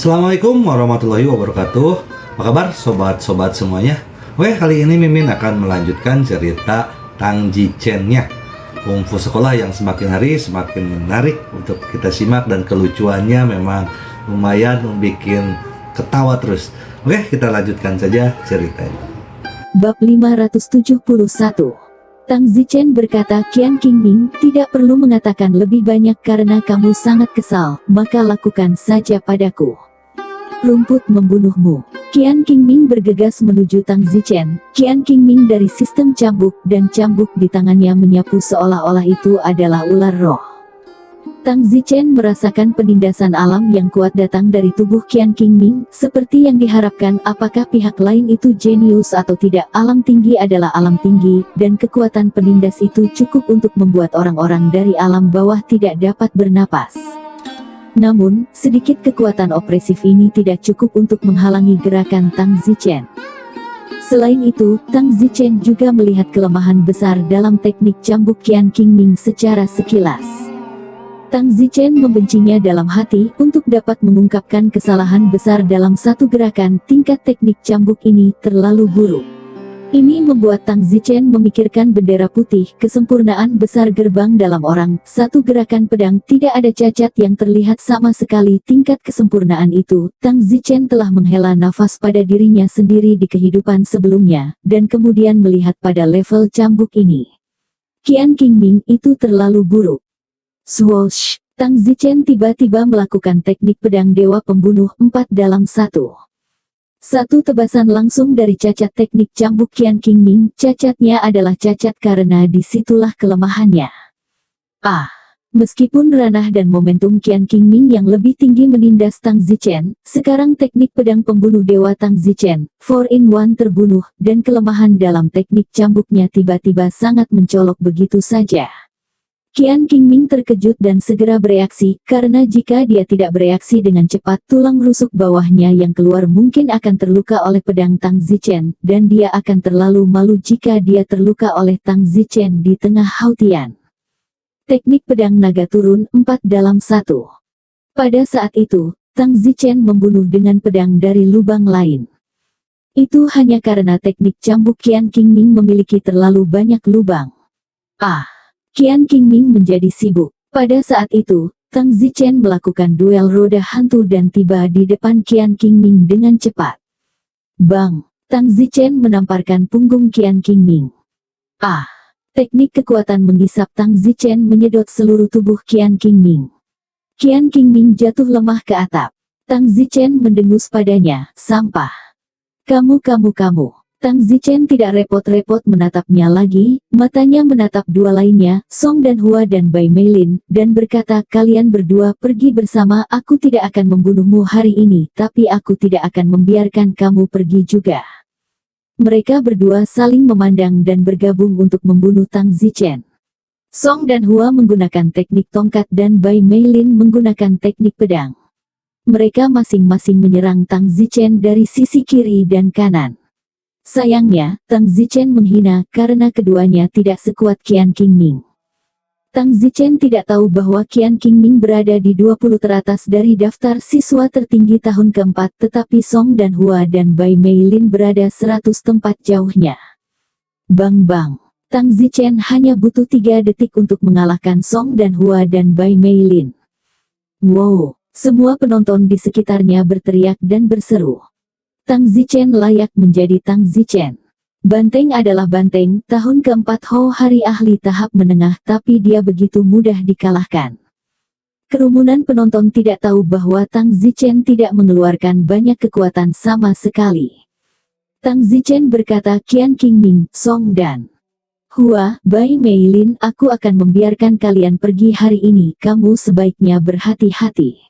Assalamualaikum warahmatullahi wabarakatuh. Apa kabar sobat-sobat semuanya? Oke, kali ini Mimin akan melanjutkan cerita Tang Zichen-nya, kungfu sekolah yang semakin hari semakin menarik untuk kita simak dan kelucuannya memang lumayan membuat ketawa terus. Oke, kita lanjutkan saja ceritanya. Bab 571. Tang Zichen berkata, Qian Qingming, tidak perlu mengatakan lebih banyak karena kamu sangat kesal, maka lakukan saja padaku. Rumput membunuhmu. Qian Qingming bergegas menuju Tang Zichen. Qian Qingming dari sistem cambuk dan cambuk di tangannya menyapu seolah-olah itu adalah ular roh. Tang Zichen merasakan penindasan alam yang kuat datang dari tubuh Qian Qingming, seperti yang diharapkan. Apakah pihak lain itu jenius atau tidak? Alam tinggi adalah alam tinggi, dan kekuatan penindas itu cukup untuk membuat orang-orang dari alam bawah tidak dapat bernapas. Namun, sedikit kekuatan opresif ini tidak cukup untuk menghalangi gerakan Tang Zichen. Selain itu, Tang Zichen juga melihat kelemahan besar dalam teknik cambuk Qian Qingming secara sekilas. Tang Zichen membencinya dalam hati. Untuk dapat mengungkapkan kesalahan besar dalam satu gerakan, tingkat teknik cambuk ini terlalu buruk. Ini membuat Tang Zichen memikirkan bendera putih, kesempurnaan besar gerbang dalam orang. Satu gerakan pedang, tidak ada cacat yang terlihat sama sekali. Tingkat kesempurnaan itu, Tang Zichen telah menghela nafas pada dirinya sendiri di kehidupan sebelumnya, dan kemudian melihat pada level cambuk ini. Qian Qingming itu terlalu buruk. Swoosh! Tang Zichen tiba-tiba melakukan teknik pedang dewa pembunuh 4 dalam 1. Satu tebasan langsung dari cacat teknik cambuk Qian Qingming. Cacatnya adalah cacat karena disitulah kelemahannya. Meskipun ranah dan momentum Qian Qingming yang lebih tinggi menindas Tang Zichen, sekarang teknik pedang pembunuh dewa Tang Zichen, 4-in-1 terbunuh, dan kelemahan dalam teknik cambuknya tiba-tiba sangat mencolok begitu saja. Qian Qingming terkejut dan segera bereaksi, karena jika dia tidak bereaksi dengan cepat, tulang rusuk bawahnya yang keluar mungkin akan terluka oleh pedang Tang Zichen, dan dia akan terlalu malu jika dia terluka oleh Tang Zichen di tengah hautian. Teknik pedang naga turun 4 dalam 1. Pada saat itu, Tang Zichen membunuh dengan pedang dari lubang lain. Itu hanya karena teknik cambuk Qian Qingming memiliki terlalu banyak lubang. Qian Qingming menjadi sibuk. Pada saat itu, Tang Zichen melakukan duel roda hantu dan tiba di depan Qian Qingming dengan cepat. Bang! Tang Zichen menamparkan punggung Qian Qingming. Teknik kekuatan menghisap Tang Zichen menyedot seluruh tubuh Qian Qingming. Qian Qingming jatuh lemah ke atap. Tang Zichen mendengus padanya, sampah. Kamu. Tang Zichen tidak repot-repot menatapnya lagi, matanya menatap dua lainnya, Song dan Hua dan Bai Meilin, dan berkata, kalian berdua pergi bersama. Aku tidak akan membunuhmu hari ini, tapi aku tidak akan membiarkan kamu pergi juga. Mereka berdua saling memandang dan bergabung untuk membunuh Tang Zichen. Song dan Hua menggunakan teknik tongkat dan Bai Meilin menggunakan teknik pedang. Mereka masing-masing menyerang Tang Zichen dari sisi kiri dan kanan. Sayangnya, Tang Zichen menghina karena keduanya tidak sekuat Qian Qingming. Tang Zichen tidak tahu bahwa Qian Qingming berada di 20 teratas dari daftar siswa tertinggi tahun keempat, tetapi Song dan Hua dan Bai Meilin berada 100 tempat jauhnya. Bang! Tang Zichen hanya butuh 3 detik untuk mengalahkan Song dan Hua dan Bai Meilin. Wow! Semua penonton di sekitarnya berteriak dan berseru. Tang Zichen layak menjadi Tang Zichen. Banteng adalah banteng. Tahun keempat Ho Hari ahli tahap menengah, tapi dia begitu mudah dikalahkan. Kerumunan penonton tidak tahu bahwa Tang Zichen tidak mengeluarkan banyak kekuatan sama sekali. Tang Zichen berkata, Qian Qingming, Song dan Hua, Bai Meilin, aku akan membiarkan kalian pergi hari ini. Kamu sebaiknya berhati-hati.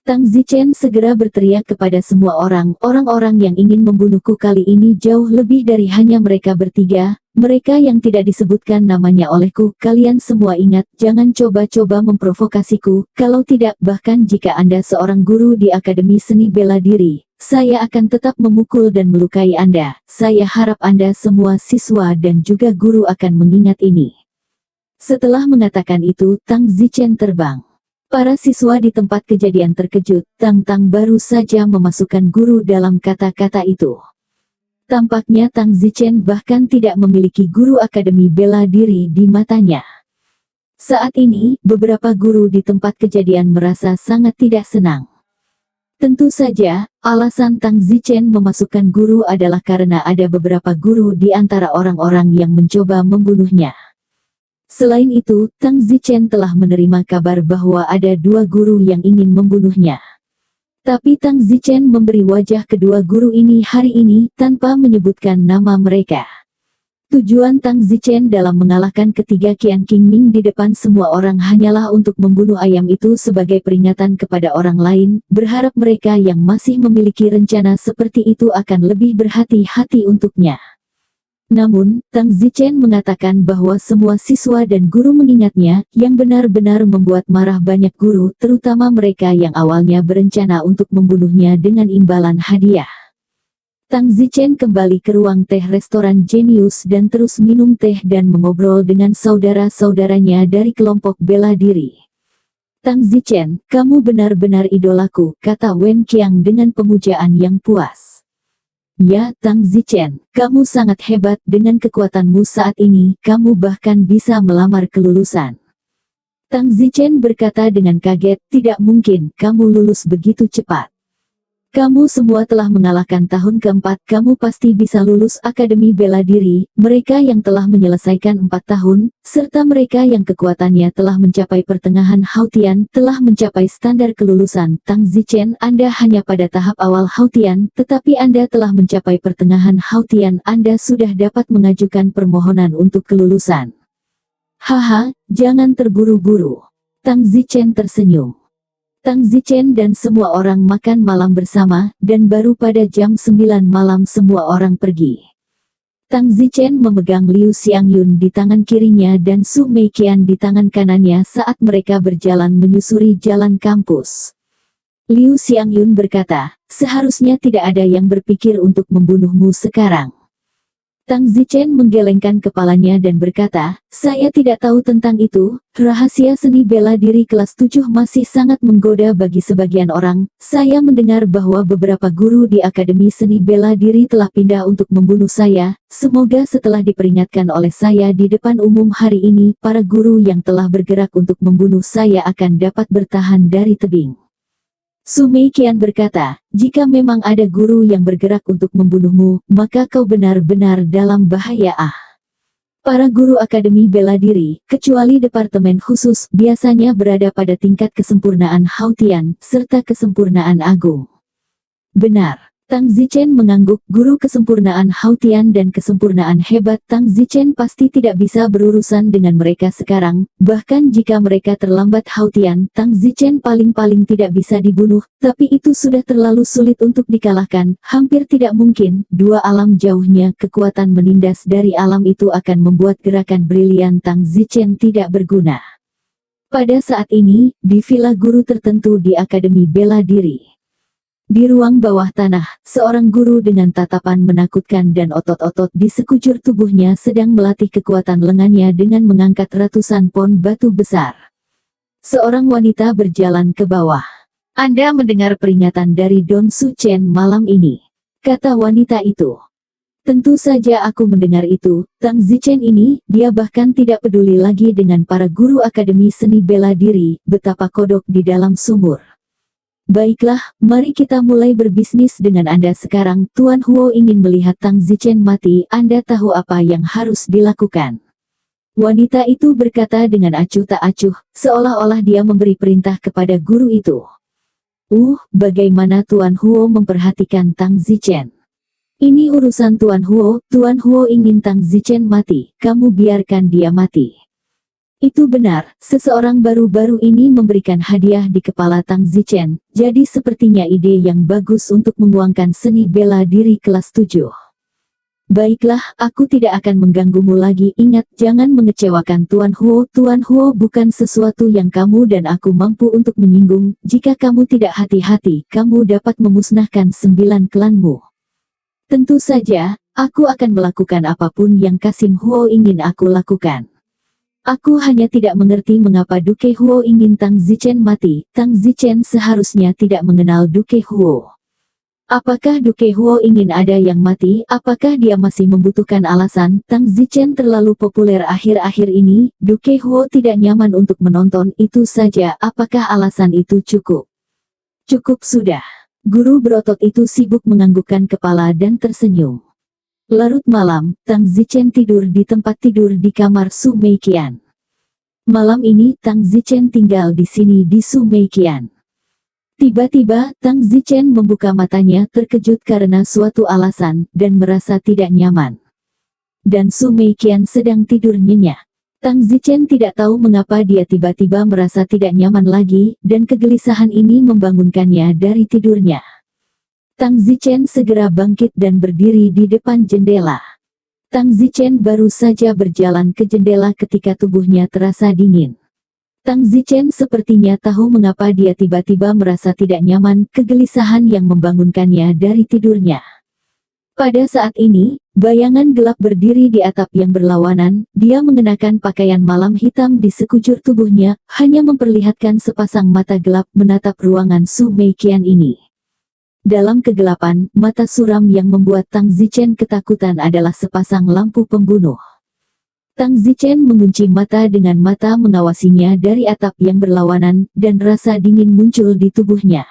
Tang Zichen segera berteriak kepada semua orang-orang yang ingin membunuhku kali ini jauh lebih dari hanya mereka bertiga, mereka yang tidak disebutkan namanya olehku. Kalian semua ingat, jangan coba-coba memprovokasiku, kalau tidak, bahkan jika Anda seorang guru di Akademi Seni Bela Diri, saya akan tetap memukul dan melukai Anda. Saya harap Anda semua siswa dan juga guru akan mengingat ini. Setelah mengatakan itu, Tang Zichen terbang. Para siswa di tempat kejadian terkejut, Tang Tang baru saja memasukkan guru dalam kata-kata itu. Tampaknya Tang Zichen bahkan tidak memiliki guru akademi bela diri di matanya. Saat ini, beberapa guru di tempat kejadian merasa sangat tidak senang. Tentu saja, alasan Tang Zichen memasukkan guru adalah karena ada beberapa guru di antara orang-orang yang mencoba membunuhnya. Selain itu, Tang Zichen telah menerima kabar bahwa ada 2 guru yang ingin membunuhnya. Tapi Tang Zichen memberi wajah kedua guru ini hari ini tanpa menyebutkan nama mereka. Tujuan Tang Zichen dalam mengalahkan ketiga Qian Qingming di depan semua orang hanyalah untuk membunuh ayam itu sebagai peringatan kepada orang lain, berharap mereka yang masih memiliki rencana seperti itu akan lebih berhati-hati untuknya. Namun, Tang Zichen mengatakan bahwa semua siswa dan guru mengingatnya, yang benar-benar membuat marah banyak guru, terutama mereka yang awalnya berencana untuk membunuhnya dengan imbalan hadiah. Tang Zichen kembali ke ruang teh restoran Genius dan terus minum teh dan mengobrol dengan saudara-saudaranya dari kelompok bela diri. Tang Zichen, kamu benar-benar idolaku, kata Wen Qiang dengan pemujaan yang puas. Ya, Tang Zichen, kamu sangat hebat dengan kekuatanmu saat ini, kamu bahkan bisa melamar kelulusan. Tang Zichen berkata dengan kaget, tidak mungkin, kamu lulus begitu cepat. Kamu semua telah mengalahkan tahun keempat, kamu pasti bisa lulus Akademi Bela Diri, mereka yang telah menyelesaikan 4 tahun, serta mereka yang kekuatannya telah mencapai pertengahan Hautian, telah mencapai standar kelulusan. Tang Zichen, Anda hanya pada tahap awal Hautian, tetapi Anda telah mencapai pertengahan Hautian, Anda sudah dapat mengajukan permohonan untuk kelulusan. Haha, jangan terburu-buru. Tang Zichen tersenyum. Tang Zichen dan semua orang makan malam bersama, dan baru pada jam 9 malam semua orang pergi. Tang Zichen memegang Liu Xiangyun di tangan kirinya dan Su Meiqian di tangan kanannya saat mereka berjalan menyusuri jalan kampus. Liu Xiangyun berkata, seharusnya tidak ada yang berpikir untuk membunuhmu sekarang. Tang Zichen menggelengkan kepalanya dan berkata, saya tidak tahu tentang itu, rahasia seni bela diri kelas 7 masih sangat menggoda bagi sebagian orang. Saya mendengar bahwa beberapa guru di Akademi Seni Bela Diri telah pindah untuk membunuh saya, semoga setelah diperingatkan oleh saya di depan umum hari ini, para guru yang telah bergerak untuk membunuh saya akan dapat bertahan dari tebing. Su Meiqian berkata, jika memang ada guru yang bergerak untuk membunuhmu, maka kau benar-benar dalam bahaya. Para guru Akademi Bela Diri, kecuali Departemen Khusus, biasanya berada pada tingkat kesempurnaan Hautian, serta kesempurnaan agung. Benar. Tang Zichen mengangguk, guru kesempurnaan Hautian dan kesempurnaan hebat. Tang Zichen pasti tidak bisa berurusan dengan mereka sekarang, bahkan jika mereka terlambat Hautian, Tang Zichen paling-paling tidak bisa dibunuh, tapi itu sudah terlalu sulit untuk dikalahkan, hampir tidak mungkin, 2 alam jauhnya, kekuatan menindas dari alam itu akan membuat gerakan brilian Tang Zichen tidak berguna. Pada saat ini, di villa guru tertentu di Akademi Bela Diri. Di ruang bawah tanah, seorang guru dengan tatapan menakutkan dan otot-otot di sekujur tubuhnya sedang melatih kekuatan lengannya dengan mengangkat ratusan pon batu besar. Seorang wanita berjalan ke bawah. Anda mendengar peringatan dari Don Su Chen malam ini, kata wanita itu. Tentu saja aku mendengar itu, Tang Zichen ini, dia bahkan tidak peduli lagi dengan para guru Akademi Seni Bela Diri, betapa kodok di dalam sumur. Baiklah, mari kita mulai berbisnis dengan Anda sekarang. Tuan Huo ingin melihat Tang Zichen mati, Anda tahu apa yang harus dilakukan. Wanita itu berkata dengan acuh tak acuh, seolah-olah dia memberi perintah kepada guru itu. Bagaimana Tuan Huo memperhatikan Tang Zichen. Ini urusan Tuan Huo ingin Tang Zichen mati, kamu biarkan dia mati. Itu benar, seseorang baru-baru ini memberikan hadiah di kepala Tang Zichen, jadi sepertinya ide yang bagus untuk menguangkan seni bela diri kelas 7. Baiklah, aku tidak akan mengganggumu lagi. Ingat, jangan mengecewakan Tuan Huo. Tuan Huo bukan sesuatu yang kamu dan aku mampu untuk menyinggung. Jika kamu tidak hati-hati, kamu dapat memusnahkan 9 klanmu. Tentu saja, aku akan melakukan apapun yang Kasim Huo ingin aku lakukan. Aku hanya tidak mengerti mengapa Duke Huo ingin Tang Zichen mati. Tang Zichen seharusnya tidak mengenal Duke Huo. Apakah Duke Huo ingin ada yang mati? Apakah dia masih membutuhkan alasan? Tang Zichen terlalu populer akhir-akhir ini. Duke Huo tidak nyaman untuk menonton itu saja. Apakah alasan itu cukup? Cukup sudah. Guru berotot itu sibuk menganggukkan kepala dan tersenyum. Larut malam, Tang Zichen tidur di tempat tidur di kamar Su Meiqian. Malam ini Tang Zichen tinggal di sini di Su Meiqian. Tiba-tiba, Tang Zichen membuka matanya terkejut karena suatu alasan, dan merasa tidak nyaman. Dan Su Meiqian sedang tidur nyenyak. Tang Zichen tidak tahu mengapa dia tiba-tiba merasa tidak nyaman lagi, dan kegelisahan ini membangunkannya dari tidurnya. Tang Zichen segera bangkit dan berdiri di depan jendela. Tang Zichen baru saja berjalan ke jendela ketika tubuhnya terasa dingin. Tang Zichen sepertinya tahu mengapa dia tiba-tiba merasa tidak nyaman, kegelisahan yang membangunkannya dari tidurnya. Pada saat ini, bayangan gelap berdiri di atap yang berlawanan, dia mengenakan pakaian malam hitam di sekujur tubuhnya, hanya memperlihatkan sepasang mata gelap menatap ruangan Su Meiqian ini. Dalam kegelapan, mata suram yang membuat Tang Zichen ketakutan adalah sepasang lampu pembunuh. Tang Zichen mengunci mata dengan mata mengawasinya dari atap yang berlawanan, dan rasa dingin muncul di tubuhnya.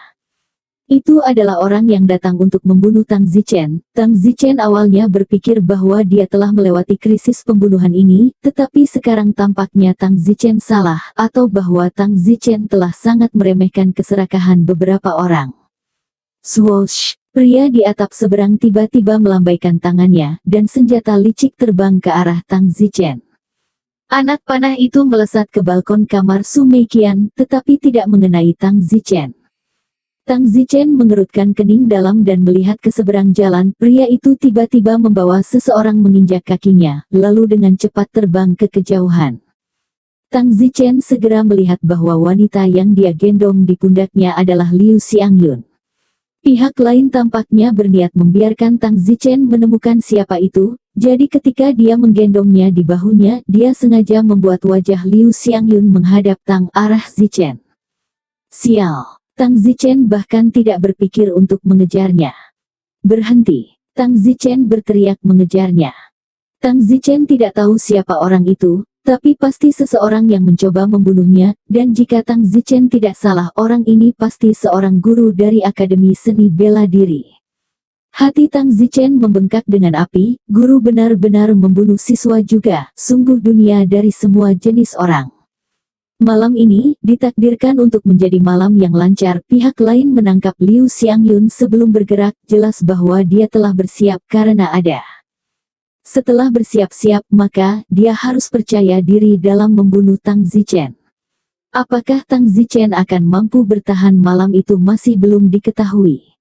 Itu adalah orang yang datang untuk membunuh Tang Zichen. Tang Zichen awalnya berpikir bahwa dia telah melewati krisis pembunuhan ini, tetapi sekarang tampaknya Tang Zichen salah, atau bahwa Tang Zichen telah sangat meremehkan keserakahan beberapa orang. Swoosh! Pria di atap seberang tiba-tiba melambaikan tangannya, dan senjata licik terbang ke arah Tang Zichen. Anak panah itu melesat ke balkon kamar Su Meiqian, tetapi tidak mengenai Tang Zichen. Tang Zichen mengerutkan kening dalam dan melihat ke seberang jalan. Pria itu tiba-tiba membawa seseorang menginjak kakinya, lalu dengan cepat terbang ke kejauhan. Tang Zichen segera melihat bahwa wanita yang dia gendong di pundaknya adalah Liu Xiangyun. Pihak lain tampaknya berniat membiarkan Tang Zichen menemukan siapa itu, jadi ketika dia menggendongnya di bahunya, dia sengaja membuat wajah Liu Xiangyun menghadap Tang arah Zichen. Sial! Tang Zichen bahkan tidak berpikir untuk mengejarnya. Berhenti! Tang Zichen berteriak mengejarnya. Tang Zichen tidak tahu siapa orang itu, tapi pasti seseorang yang mencoba membunuhnya, dan jika Tang Zichen tidak salah orang ini pasti seorang guru dari Akademi Seni Bela Diri. Hati Tang Zichen membengkak dengan api, guru benar-benar membunuh siswa juga, sungguh dunia dari semua jenis orang. Malam ini, ditakdirkan untuk menjadi malam yang lancar. Pihak lain menangkap Liu Xiangyun sebelum bergerak, jelas bahwa dia telah bersiap karena ada. Setelah bersiap-siap, maka dia harus percaya diri dalam membunuh Tang Zichen. Apakah Tang Zichen akan mampu bertahan malam itu masih belum diketahui.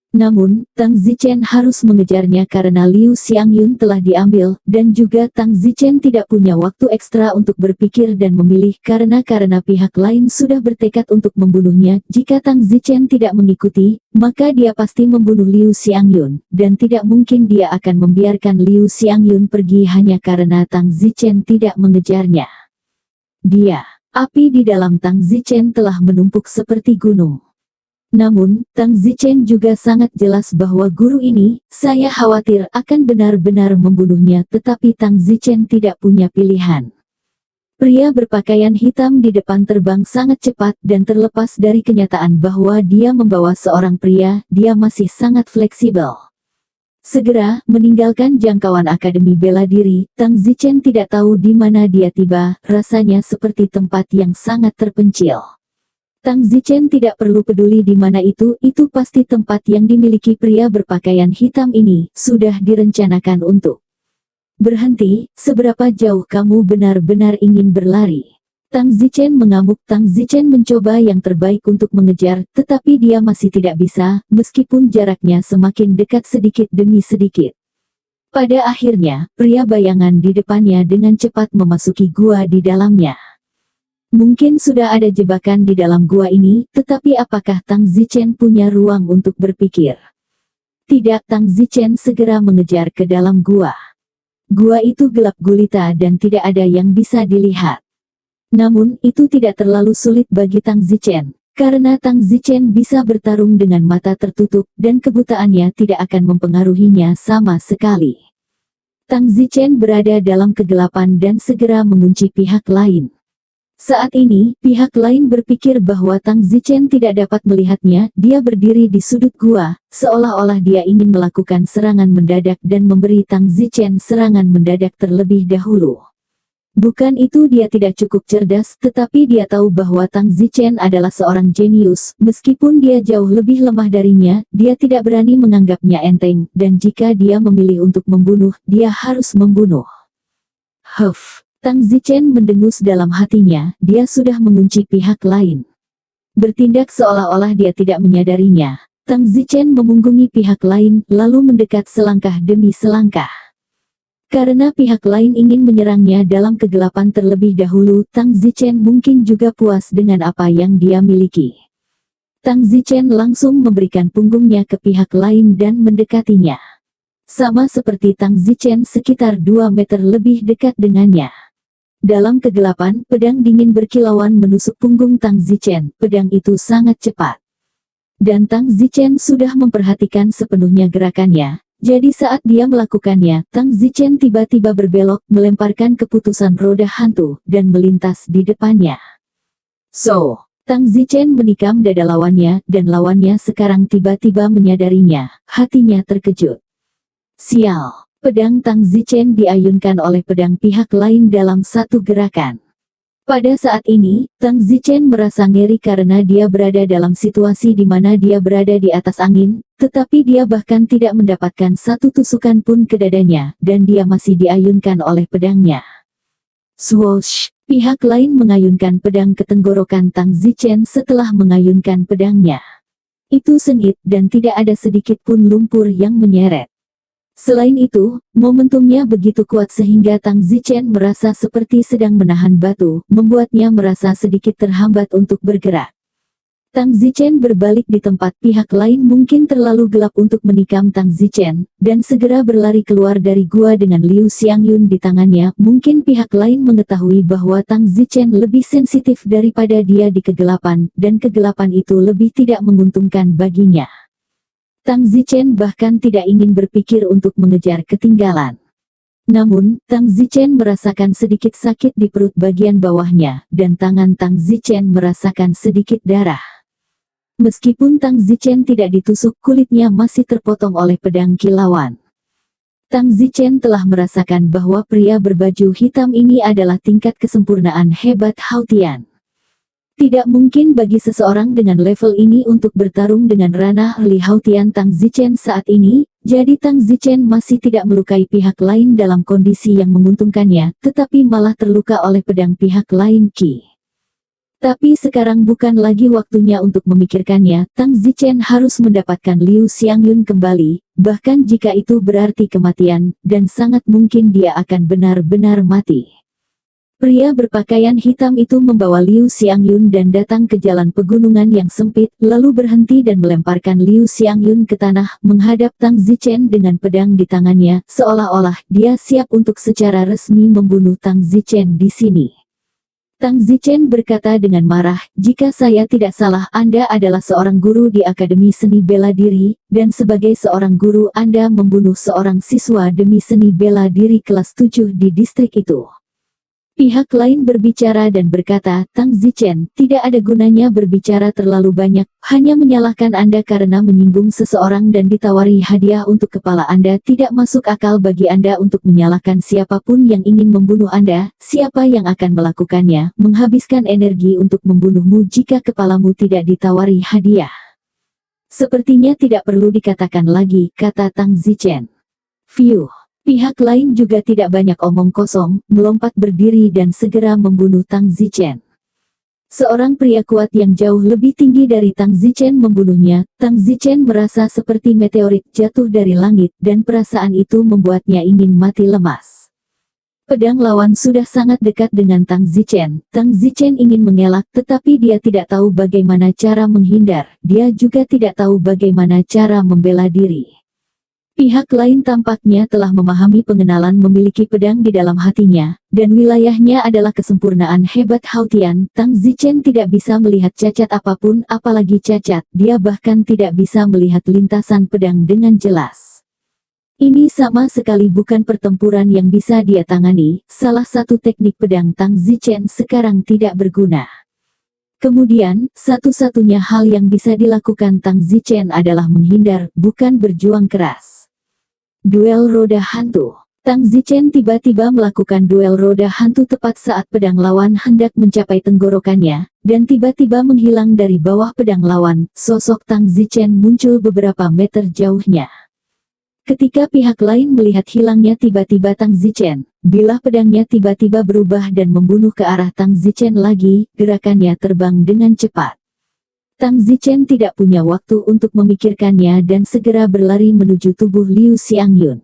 Namun, Tang Zichen harus mengejarnya karena Liu Xiangyun telah diambil, dan juga Tang Zichen tidak punya waktu ekstra untuk berpikir dan memilih karena pihak lain sudah bertekad untuk membunuhnya. Jika Tang Zichen tidak mengikuti, maka dia pasti membunuh Liu Xiangyun, dan tidak mungkin dia akan membiarkan Liu Xiangyun pergi hanya karena Tang Zichen tidak mengejarnya. Api di dalam Tang Zichen telah menumpuk seperti gunung. Namun, Tang Zichen juga sangat jelas bahwa guru ini, saya khawatir akan benar-benar membunuhnya, tetapi Tang Zichen tidak punya pilihan. Pria berpakaian hitam di depan terbang sangat cepat dan terlepas dari kenyataan bahwa dia membawa seorang pria, dia masih sangat fleksibel. Segera, meninggalkan jangkauan Akademi Bela Diri, Tang Zichen tidak tahu di mana dia tiba, rasanya seperti tempat yang sangat terpencil. Tang Zichen tidak perlu peduli di mana itu pasti tempat yang dimiliki pria berpakaian hitam ini, sudah direncanakan untuk. Berhenti, seberapa jauh kamu benar-benar ingin berlari? Tang Zichen mengamuk. Tang Zichen mencoba yang terbaik untuk mengejar, tetapi dia masih tidak bisa, meskipun jaraknya semakin dekat sedikit demi sedikit. Pada akhirnya, pria bayangan di depannya dengan cepat memasuki gua di dalamnya. Mungkin sudah ada jebakan di dalam gua ini, tetapi apakah Tang Zichen punya ruang untuk berpikir? Tidak, Tang Zichen segera mengejar ke dalam gua. Gua itu gelap gulita dan tidak ada yang bisa dilihat. Namun, itu tidak terlalu sulit bagi Tang Zichen, karena Tang Zichen bisa bertarung dengan mata tertutup dan kebutaannya tidak akan mempengaruhinya sama sekali. Tang Zichen berada dalam kegelapan dan segera mengunci pihak lain. Saat ini, pihak lain berpikir bahwa Tang Zichen tidak dapat melihatnya. Dia berdiri di sudut gua, seolah-olah dia ingin melakukan serangan mendadak dan memberi Tang Zichen serangan mendadak terlebih dahulu. Bukan itu dia tidak cukup cerdas, tetapi dia tahu bahwa Tang Zichen adalah seorang jenius. Meskipun dia jauh lebih lemah darinya, dia tidak berani menganggapnya enteng, dan jika dia memilih untuk membunuh, dia harus membunuh. Tang Zichen mendengus dalam hatinya, dia sudah mengunci pihak lain. Bertindak seolah-olah dia tidak menyadarinya, Tang Zichen memunggungi pihak lain, lalu mendekat selangkah demi selangkah. Karena pihak lain ingin menyerangnya dalam kegelapan terlebih dahulu, Tang Zichen mungkin juga puas dengan apa yang dia miliki. Tang Zichen langsung memberikan punggungnya ke pihak lain dan mendekatinya. Sama seperti Tang Zichen sekitar 2 meter lebih dekat dengannya. Dalam kegelapan, pedang dingin berkilauan menusuk punggung Tang Zichen. Pedang itu sangat cepat. Dan Tang Zichen sudah memperhatikan sepenuhnya gerakannya. Jadi saat dia melakukannya, Tang Zichen tiba-tiba berbelok, melemparkan keputusan roda hantu, dan melintas di depannya. Tang Zichen menikam dada lawannya, dan lawannya sekarang tiba-tiba menyadarinya. Hatinya terkejut. Sial, pedang Tang Zichen diayunkan oleh pedang pihak lain dalam satu gerakan. Pada saat ini, Tang Zichen merasa ngeri karena dia berada dalam situasi di mana dia berada di atas angin, tetapi dia bahkan tidak mendapatkan satu tusukan pun ke dadanya, dan dia masih diayunkan oleh pedangnya. Swoosh! Pihak lain mengayunkan pedang ke tenggorokan Tang Zichen setelah mengayunkan pedangnya. Itu sengit dan tidak ada sedikit pun lumpur yang menyeret. Selain itu, momentumnya begitu kuat sehingga Tang Zichen merasa seperti sedang menahan batu, membuatnya merasa sedikit terhambat untuk bergerak. Tang Zichen berbalik di tempat pihak lain mungkin terlalu gelap untuk menikam Tang Zichen, dan segera berlari keluar dari gua dengan Liu Xiangyun di tangannya. Mungkin pihak lain mengetahui bahwa Tang Zichen lebih sensitif daripada dia di kegelapan, dan kegelapan itu lebih tidak menguntungkan baginya. Tang Zichen bahkan tidak ingin berpikir untuk mengejar ketinggalan. Namun, Tang Zichen merasakan sedikit sakit di perut bagian bawahnya, dan tangan Tang Zichen merasakan sedikit darah. Meskipun Tang Zichen tidak ditusuk, kulitnya masih terpotong oleh pedang kilauan. Tang Zichen telah merasakan bahwa pria berbaju hitam ini adalah tingkat kesempurnaan hebat Haotian. Tidak mungkin bagi seseorang dengan level ini untuk bertarung dengan ranah Li Haotian Tang Zichen saat ini, jadi Tang Zichen masih tidak melukai pihak lain dalam kondisi yang menguntungkannya, tetapi malah terluka oleh pedang pihak lain Qi. Tapi sekarang bukan lagi waktunya untuk memikirkannya. Tang Zichen harus mendapatkan Liu Xiangyun kembali, bahkan jika itu berarti kematian, dan sangat mungkin dia akan benar-benar mati. Pria berpakaian hitam itu membawa Liu Xiangyun dan datang ke jalan pegunungan yang sempit, lalu berhenti dan melemparkan Liu Xiangyun ke tanah, menghadap Tang Zichen dengan pedang di tangannya, seolah-olah dia siap untuk secara resmi membunuh Tang Zichen di sini. Tang Zichen berkata dengan marah, "Jika saya tidak salah, Anda adalah seorang guru di Akademi Seni Bela Diri, dan sebagai seorang guru Anda membunuh seorang siswa demi seni bela diri kelas 7 di distrik itu." Pihak lain berbicara dan berkata, "Tang Zichen, tidak ada gunanya berbicara terlalu banyak, hanya menyalahkan Anda karena menyinggung seseorang dan ditawari hadiah untuk kepala Anda. Tidak masuk akal bagi Anda untuk menyalahkan siapapun yang ingin membunuh Anda. Siapa yang akan melakukannya, menghabiskan energi untuk membunuhmu jika kepalamu tidak ditawari hadiah?" "Sepertinya tidak perlu dikatakan lagi," kata Tang Zichen. "Fiuh." Pihak lain juga tidak banyak omong kosong, melompat berdiri dan segera membunuh Tang Zichen. Seorang pria kuat yang jauh lebih tinggi dari Tang Zichen membunuhnya. Tang Zichen merasa seperti meteorit jatuh dari langit, dan perasaan itu membuatnya ingin mati lemas. Pedang lawan sudah sangat dekat dengan Tang Zichen. Tang Zichen ingin mengelak, tetapi dia tidak tahu bagaimana cara menghindar. Dia juga tidak tahu bagaimana cara membela diri. Pihak lain tampaknya telah memahami pengenalan memiliki pedang di dalam hatinya, dan wilayahnya adalah kesempurnaan hebat Hautian. Tang Zichen tidak bisa melihat cacat apapun, apalagi cacat, dia bahkan tidak bisa melihat lintasan pedang dengan jelas. Ini sama sekali bukan pertempuran yang bisa dia tangani, salah satu teknik pedang Tang Zichen sekarang tidak berguna. Kemudian, satu-satunya hal yang bisa dilakukan Tang Zichen adalah menghindar, bukan berjuang keras. Duel roda hantu. Tang Zichen tiba-tiba melakukan duel roda hantu tepat saat pedang lawan hendak mencapai tenggorokannya, dan tiba-tiba menghilang dari bawah pedang lawan. Sosok Tang Zichen muncul beberapa meter jauhnya. Ketika pihak lain melihat hilangnya tiba-tiba Tang Zichen, bilah pedangnya tiba-tiba berubah dan membunuh ke arah Tang Zichen lagi, gerakannya terbang dengan cepat. Tang Zichen tidak punya waktu untuk memikirkannya dan segera berlari menuju tubuh Liu Xiangyun.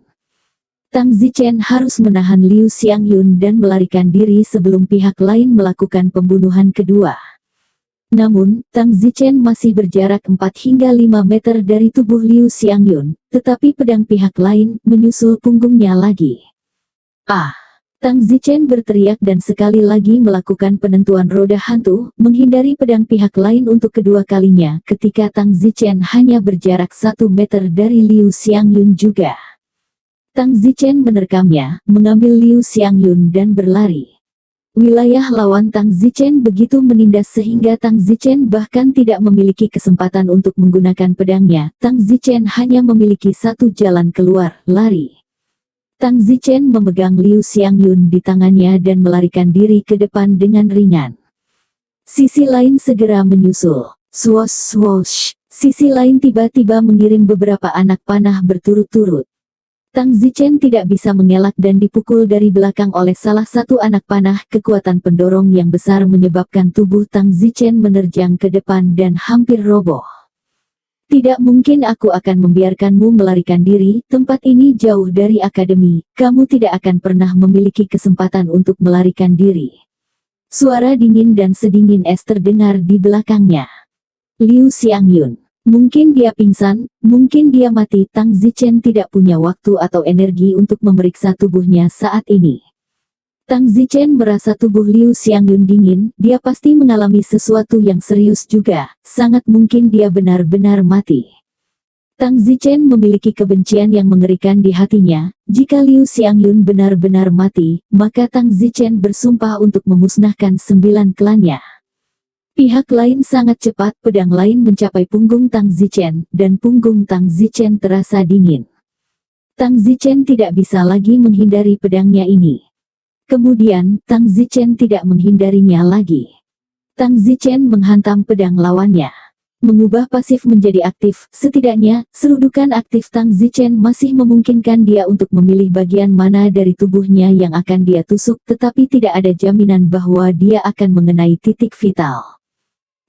Tang Zichen harus menahan Liu Xiangyun dan melarikan diri sebelum pihak lain melakukan pembunuhan kedua. Namun, Tang Zichen masih berjarak 4 hingga 5 meter dari tubuh Liu Xiangyun, tetapi pedang pihak lain menyusul punggungnya lagi. Ah! Tang Zichen berteriak dan sekali lagi melakukan penentuan roda hantu, menghindari pedang pihak lain untuk kedua kalinya ketika Tang Zichen hanya berjarak 1 meter dari Liu Xiangyun juga. Tang Zichen menerkamnya, mengambil Liu Xiangyun dan berlari. Wilayah lawan Tang Zichen begitu menindas sehingga Tang Zichen bahkan tidak memiliki kesempatan untuk menggunakan pedangnya. Tang Zichen hanya memiliki satu jalan keluar, lari. Tang Zichen memegang Liu Xiangyun di tangannya dan melarikan diri ke depan dengan ringan. Sisi lain segera menyusul. Swosh swosh. Sisi lain tiba-tiba mengirim beberapa anak panah berturut-turut. Tang Zichen tidak bisa mengelak dan dipukul dari belakang oleh salah satu anak panah. Kekuatan pendorong yang besar menyebabkan tubuh Tang Zichen menerjang ke depan dan hampir roboh. Tidak mungkin aku akan membiarkanmu melarikan diri, tempat ini jauh dari akademi, kamu tidak akan pernah memiliki kesempatan untuk melarikan diri. Suara dingin dan sedingin es terdengar di belakangnya. Liu Xiangyun. Mungkin dia pingsan, mungkin dia mati. Tang Zichen tidak punya waktu atau energi untuk memeriksa tubuhnya saat ini. Tang Zichen merasa tubuh Liu Xiangyun dingin, dia pasti mengalami sesuatu yang serius juga, sangat mungkin dia benar-benar mati. Tang Zichen memiliki kebencian yang mengerikan di hatinya, jika Liu Xiangyun benar-benar mati, maka Tang Zichen bersumpah untuk memusnahkan 9 klannya. Pihak lain sangat cepat, pedang lain mencapai punggung Tang Zichen, dan punggung Tang Zichen terasa dingin. Tang Zichen tidak bisa lagi menghindari pedangnya ini. Kemudian, Tang Zichen tidak menghindarinya lagi. Tang Zichen menghantam pedang lawannya. Mengubah pasif menjadi aktif, setidaknya, serudukan aktif Tang Zichen masih memungkinkan dia untuk memilih bagian mana dari tubuhnya yang akan dia tusuk, tetapi tidak ada jaminan bahwa dia akan mengenai titik vital.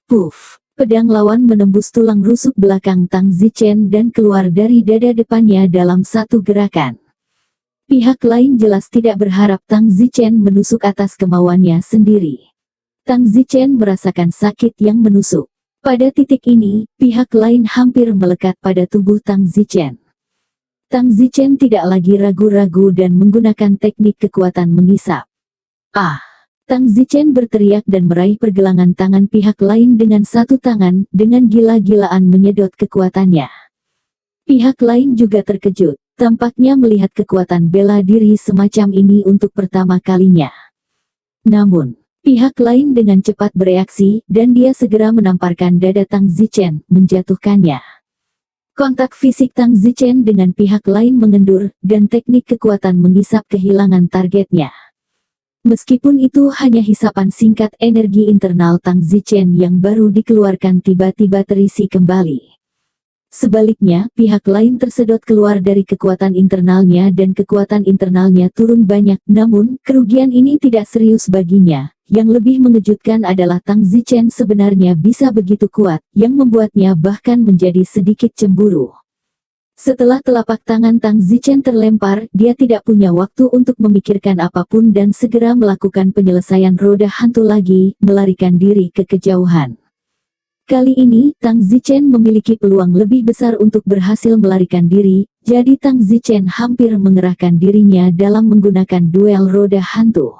Puff! Pedang lawan menembus tulang rusuk belakang Tang Zichen dan keluar dari dada depannya dalam satu gerakan. Pihak lain jelas tidak berharap Tang Zichen menusuk atas kemauannya sendiri. Tang Zichen merasakan sakit yang menusuk. Pada titik ini, pihak lain hampir melekat pada tubuh Tang Zichen. Tang Zichen tidak lagi ragu-ragu dan menggunakan teknik kekuatan mengisap. Ah! Tang Zichen berteriak dan meraih pergelangan tangan pihak lain dengan satu tangan, dengan gila-gilaan menyedot kekuatannya. Pihak lain juga terkejut. Tampaknya melihat kekuatan bela diri semacam ini untuk pertama kalinya. Namun, pihak lain dengan cepat bereaksi, dan dia segera menamparkan dada Tang Zichen, menjatuhkannya. Kontak fisik Tang Zichen dengan pihak lain mengendur, dan teknik kekuatan menghisap kehilangan targetnya. Meskipun itu hanya hisapan singkat, energi internal Tang Zichen yang baru dikeluarkan tiba-tiba terisi kembali. Sebaliknya, pihak lain tersedot keluar dari kekuatan internalnya dan kekuatan internalnya turun banyak, namun, kerugian ini tidak serius baginya. Yang lebih mengejutkan adalah Tang Zichen sebenarnya bisa begitu kuat, yang membuatnya bahkan menjadi sedikit cemburu. Setelah telapak tangan Tang Zichen terlempar, dia tidak punya waktu untuk memikirkan apapun dan segera melakukan penyelesaian roda hantu lagi, melarikan diri ke kejauhan. Kali ini, Tang Zichen memiliki peluang lebih besar untuk berhasil melarikan diri, jadi Tang Zichen hampir mengerahkan dirinya dalam menggunakan duel roda hantu.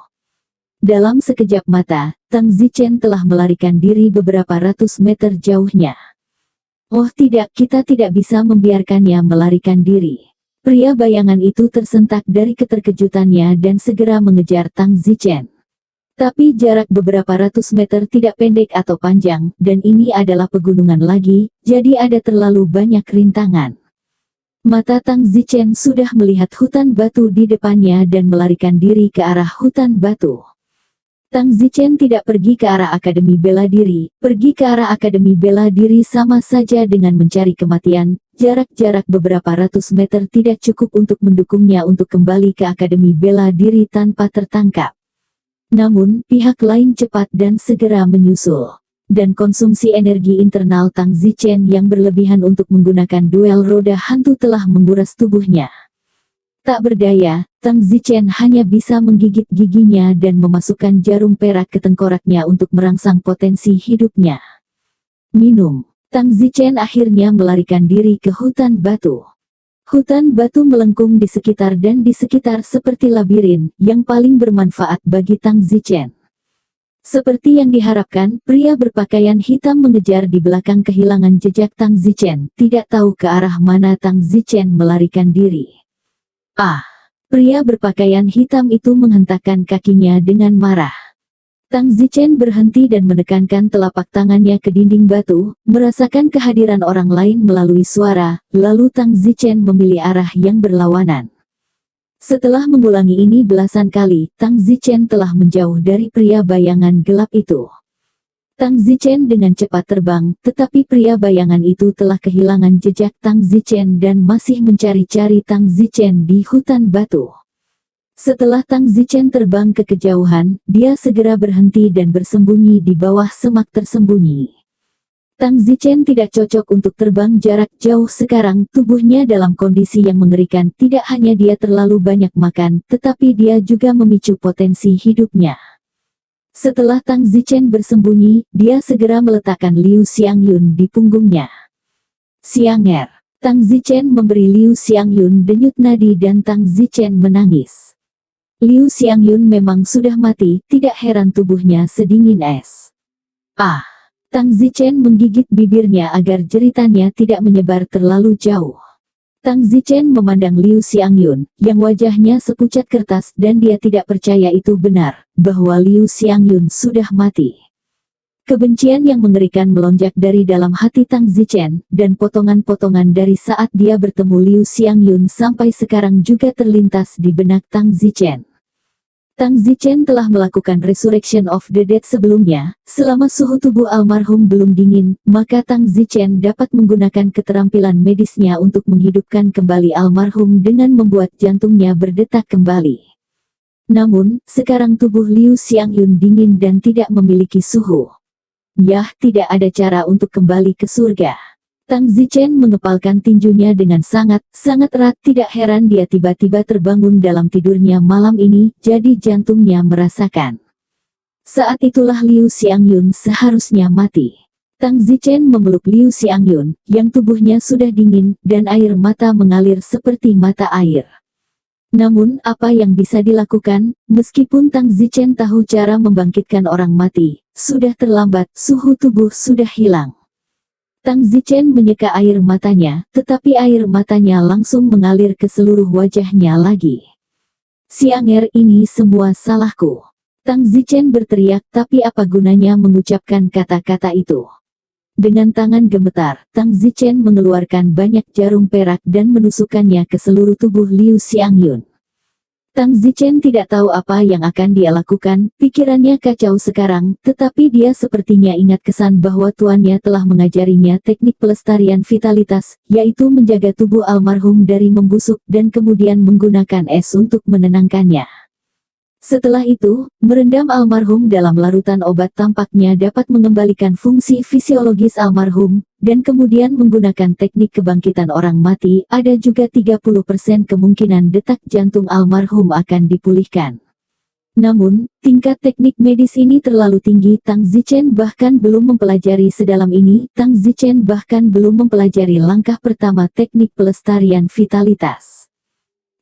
Dalam sekejap mata, Tang Zichen telah melarikan diri beberapa ratus meter jauhnya. Oh tidak, kita tidak bisa membiarkannya melarikan diri. Pria bayangan itu tersentak dari keterkejutannya dan segera mengejar Tang Zichen. Tapi jarak beberapa ratus meter tidak pendek atau panjang, dan ini adalah pegunungan lagi, jadi ada terlalu banyak rintangan. Mata Tang Zichen sudah melihat hutan batu di depannya dan melarikan diri ke arah hutan batu. Tang Zichen tidak pergi ke arah Akademi Bela Diri, pergi ke arah Akademi Bela Diri sama saja dengan mencari kematian, jarak-jarak beberapa ratus meter tidak cukup untuk mendukungnya untuk kembali ke Akademi Bela Diri tanpa tertangkap. Namun, pihak lain cepat dan segera menyusul. Dan konsumsi energi internal Tang Zichen yang berlebihan untuk menggunakan duel roda hantu telah menguras tubuhnya. Tak berdaya, Tang Zichen hanya bisa menggigit giginya dan memasukkan jarum perak ke tengkoraknya untuk merangsang potensi hidupnya. Minum. Tang Zichen akhirnya melarikan diri ke hutan batu. Hutan batu melengkung di sekitar dan di sekitar seperti labirin, yang paling bermanfaat bagi Tang Zichen. Seperti yang diharapkan, pria berpakaian hitam mengejar di belakang kehilangan jejak Tang Zichen, tidak tahu ke arah mana Tang Zichen melarikan diri. Ah! Pria berpakaian hitam itu menghentakkan kakinya dengan marah. Tang Zichen berhenti dan menekankan telapak tangannya ke dinding batu, merasakan kehadiran orang lain melalui suara, lalu Tang Zichen memilih arah yang berlawanan. Setelah mengulangi ini belasan kali, Tang Zichen telah menjauh dari pria bayangan gelap itu. Tang Zichen dengan cepat terbang, tetapi pria bayangan itu telah kehilangan jejak Tang Zichen dan masih mencari-cari Tang Zichen di hutan batu. Setelah Tang Zichen terbang ke kejauhan, dia segera berhenti dan bersembunyi di bawah semak tersembunyi. Tang Zichen tidak cocok untuk terbang jarak jauh sekarang, tubuhnya dalam kondisi yang mengerikan. Tidak hanya dia terlalu banyak makan, tetapi dia juga memicu potensi hidupnya. Setelah Tang Zichen bersembunyi, dia segera meletakkan Liu Xiangyun di punggungnya. Xianger. Tang Zichen memberi Liu Xiangyun denyut nadi dan Tang Zichen menangis. Liu Xiangyun memang sudah mati, tidak heran tubuhnya sedingin es. Ah! Tang Zichen menggigit bibirnya agar jeritannya tidak menyebar terlalu jauh. Tang Zichen memandang Liu Xiangyun, yang wajahnya sepucat kertas dan dia tidak percaya itu benar, bahwa Liu Xiangyun sudah mati. Kebencian yang mengerikan melonjak dari dalam hati Tang Zichen, dan potongan-potongan dari saat dia bertemu Liu Xiangyun sampai sekarang juga terlintas di benak Tang Zichen. Tang Zichen telah melakukan Resurrection of the Dead sebelumnya, selama suhu tubuh almarhum belum dingin, maka Tang Zichen dapat menggunakan keterampilan medisnya untuk menghidupkan kembali almarhum dengan membuat jantungnya berdetak kembali. Namun, sekarang tubuh Liu Xiangyun dingin dan tidak memiliki suhu. Yah, tidak ada cara untuk kembali ke surga. Tang Zichen mengepalkan tinjunya dengan sangat erat. Tidak heran dia tiba-tiba terbangun dalam tidurnya malam ini, jadi jantungnya merasakan. Saat itulah Liu Xiangyun seharusnya mati. Tang Zichen memeluk Liu Xiangyun, yang tubuhnya sudah dingin, dan air mata mengalir seperti mata air. Namun, apa yang bisa dilakukan, meskipun Tang Zichen tahu cara membangkitkan orang mati, sudah terlambat, suhu tubuh sudah hilang. Tang Zichen menyeka air matanya, tetapi air matanya langsung mengalir ke seluruh wajahnya lagi. Xianger, ini semua salahku. Tang Zichen berteriak, tapi apa gunanya mengucapkan kata-kata itu? Dengan tangan gemetar, Tang Zichen mengeluarkan banyak jarum perak dan menusukkannya ke seluruh tubuh Liu Xiangyun. Tang Zichen tidak tahu apa yang akan dia lakukan, pikirannya kacau sekarang, tetapi dia sepertinya ingat kesan bahwa tuannya telah mengajarinya teknik pelestarian vitalitas, yaitu menjaga tubuh almarhum dari membusuk dan kemudian menggunakan es untuk menenangkannya. Setelah itu, merendam almarhum dalam larutan obat tampaknya dapat mengembalikan fungsi fisiologis almarhum, dan kemudian menggunakan teknik kebangkitan orang mati, ada juga 30% kemungkinan detak jantung almarhum akan dipulihkan. Namun, tingkat teknik medis ini terlalu tinggi. Tang Zichen bahkan belum mempelajari sedalam ini. Tang Zichen bahkan belum mempelajari langkah pertama teknik pelestarian vitalitas.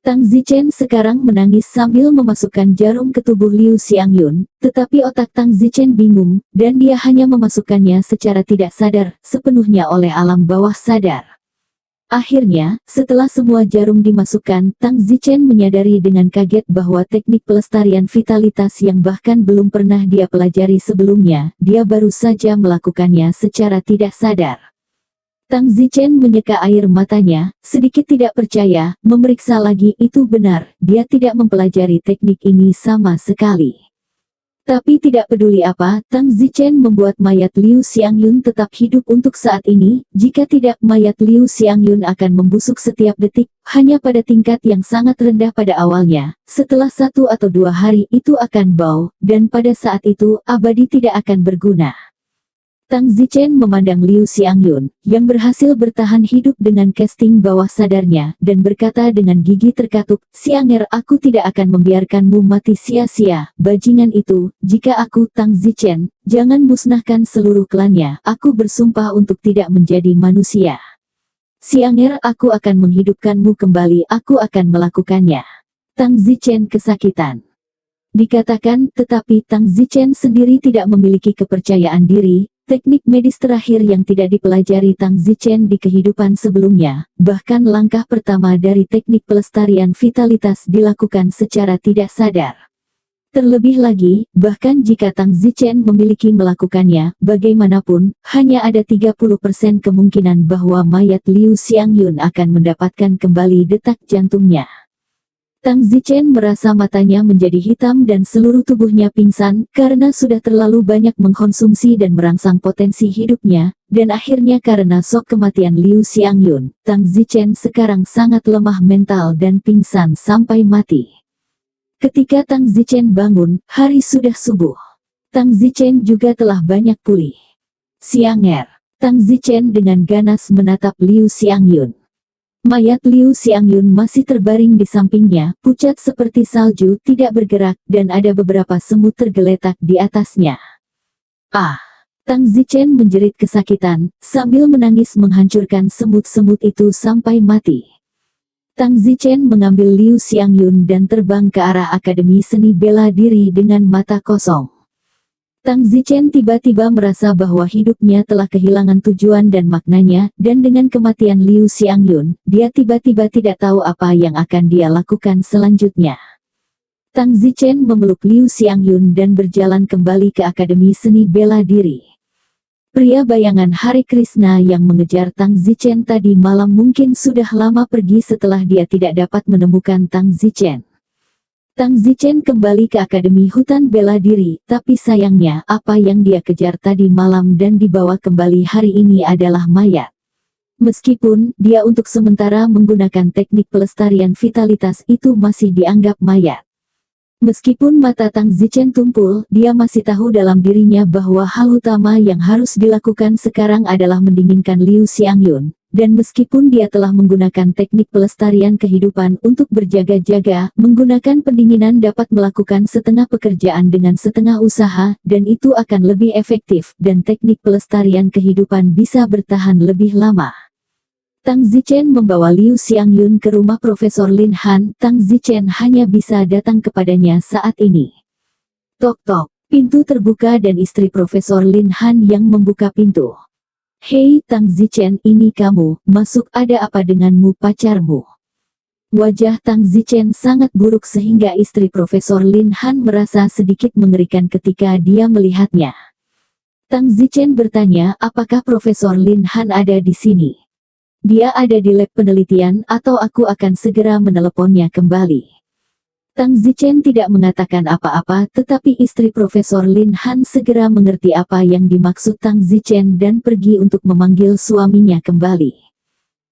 Tang Zichen sekarang menangis sambil memasukkan jarum ke tubuh Liu Xiangyun, tetapi otak Tang Zichen bingung, dan dia hanya memasukkannya secara tidak sadar, sepenuhnya oleh alam bawah sadar. Akhirnya, setelah semua jarum dimasukkan, Tang Zichen menyadari dengan kaget bahwa teknik pelestarian vitalitas yang bahkan belum pernah dia pelajari sebelumnya, dia baru saja melakukannya secara tidak sadar. Tang Zichen menyeka air matanya, sedikit tidak percaya, memeriksa lagi itu benar, dia tidak mempelajari teknik ini sama sekali. Tapi tidak peduli apa, Tang Zichen membuat mayat Liu Xiangyun tetap hidup untuk saat ini, jika tidak mayat Liu Xiangyun akan membusuk setiap detik, hanya pada tingkat yang sangat rendah pada awalnya, setelah 1 atau 2 hari itu akan bau, dan pada saat itu, abadi tidak akan berguna. Tang Zichen memandang Liu Xiangyun, yang berhasil bertahan hidup dengan casting bawah sadarnya, dan berkata dengan gigi terkatuk, "Xianger, aku tidak akan membiarkanmu mati sia-sia, bajingan itu, jika aku Tang Zichen, jangan musnahkan seluruh klannya, aku bersumpah untuk tidak menjadi manusia. Xianger, aku akan menghidupkanmu kembali, aku akan melakukannya." Tang Zichen kesakitan. Dikatakan, tetapi Tang Zichen sendiri tidak memiliki kepercayaan diri. Teknik medis terakhir yang tidak dipelajari Tang Zichen di kehidupan sebelumnya, bahkan langkah pertama dari teknik pelestarian vitalitas dilakukan secara tidak sadar. Terlebih lagi, bahkan jika Tang Zichen memiliki melakukannya, bagaimanapun, hanya ada 30% kemungkinan bahwa mayat Liu Xiangyun akan mendapatkan kembali detak jantungnya. Tang Zichen merasa matanya menjadi hitam dan seluruh tubuhnya pingsan, karena sudah terlalu banyak mengkonsumsi dan merangsang potensi hidupnya, dan akhirnya karena shock kematian Liu Xiangyun, Tang Zichen sekarang sangat lemah mental dan pingsan sampai mati. Ketika Tang Zichen bangun, hari sudah subuh. Tang Zichen juga telah banyak pulih. "Xianger." Tang Zichen dengan ganas menatap Liu Xiangyun. Mayat Liu Xiangyun masih terbaring di sampingnya, pucat seperti salju, tidak bergerak, dan ada beberapa semut tergeletak di atasnya. "Ah!" Tang Zichen menjerit kesakitan, sambil menangis menghancurkan semut-semut itu sampai mati. Tang Zichen mengambil Liu Xiangyun dan terbang ke arah Akademi Seni Bela Diri dengan mata kosong. Tang Zichen tiba-tiba merasa bahwa hidupnya telah kehilangan tujuan dan maknanya, dan dengan kematian Liu Xiangyun, dia tiba-tiba tidak tahu apa yang akan dia lakukan selanjutnya. Tang Zichen memeluk Liu Xiangyun dan berjalan kembali ke Akademi Seni Bela Diri. Pria bayangan Hare Krishna yang mengejar Tang Zichen tadi malam mungkin sudah lama pergi setelah dia tidak dapat menemukan Tang Zichen. Tang Zichen kembali ke Akademi Hutan Bela Diri, tapi sayangnya apa yang dia kejar tadi malam dan dibawa kembali hari ini adalah mayat. Meskipun dia untuk sementara menggunakan teknik pelestarian vitalitas itu masih dianggap mayat. Meskipun mata Tang Zichen tumpul, dia masih tahu dalam dirinya bahwa hal utama yang harus dilakukan sekarang adalah mendinginkan Liu Xiangyun. Dan meskipun dia telah menggunakan teknik pelestarian kehidupan untuk berjaga-jaga, menggunakan pendinginan dapat melakukan setengah pekerjaan dengan setengah usaha, dan itu akan lebih efektif, dan teknik pelestarian kehidupan bisa bertahan lebih lama. Tang Zichen membawa Liu Xiangyun ke rumah Profesor Lin Han. Tang Zichen hanya bisa datang kepadanya saat ini. Tok-tok, pintu terbuka dan istri Profesor Lin Han yang membuka pintu. "Hei Tang Zichen, ini kamu, masuk, ada apa denganmu pacarmu?" Wajah Tang Zichen sangat buruk sehingga istri Profesor Lin Han merasa sedikit mengerikan ketika dia melihatnya. Tang Zichen bertanya, "Apakah Profesor Lin Han ada di sini?" "Dia ada di lab penelitian, atau aku akan segera meneleponnya kembali." Tang Zichen tidak mengatakan apa-apa, tetapi istri Profesor Lin Han segera mengerti apa yang dimaksud Tang Zichen dan pergi untuk memanggil suaminya kembali.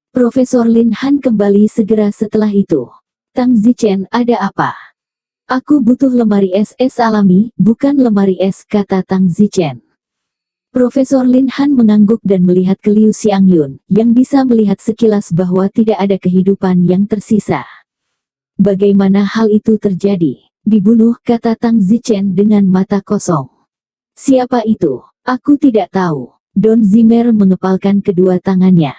Profesor Lin Han kembali segera setelah itu. "Tang Zichen, ada apa?" "Aku butuh lemari es alami, bukan lemari es," kata Tang Zichen. Profesor Lin Han mengangguk dan melihat ke Liu Xiangyun, yang bisa melihat sekilas bahwa tidak ada kehidupan yang tersisa. "Bagaimana hal itu terjadi?" Dibunuh, kata Tang Zichen dengan mata kosong. Siapa itu? Aku tidak tahu. Don Zimmer mengepalkan kedua tangannya.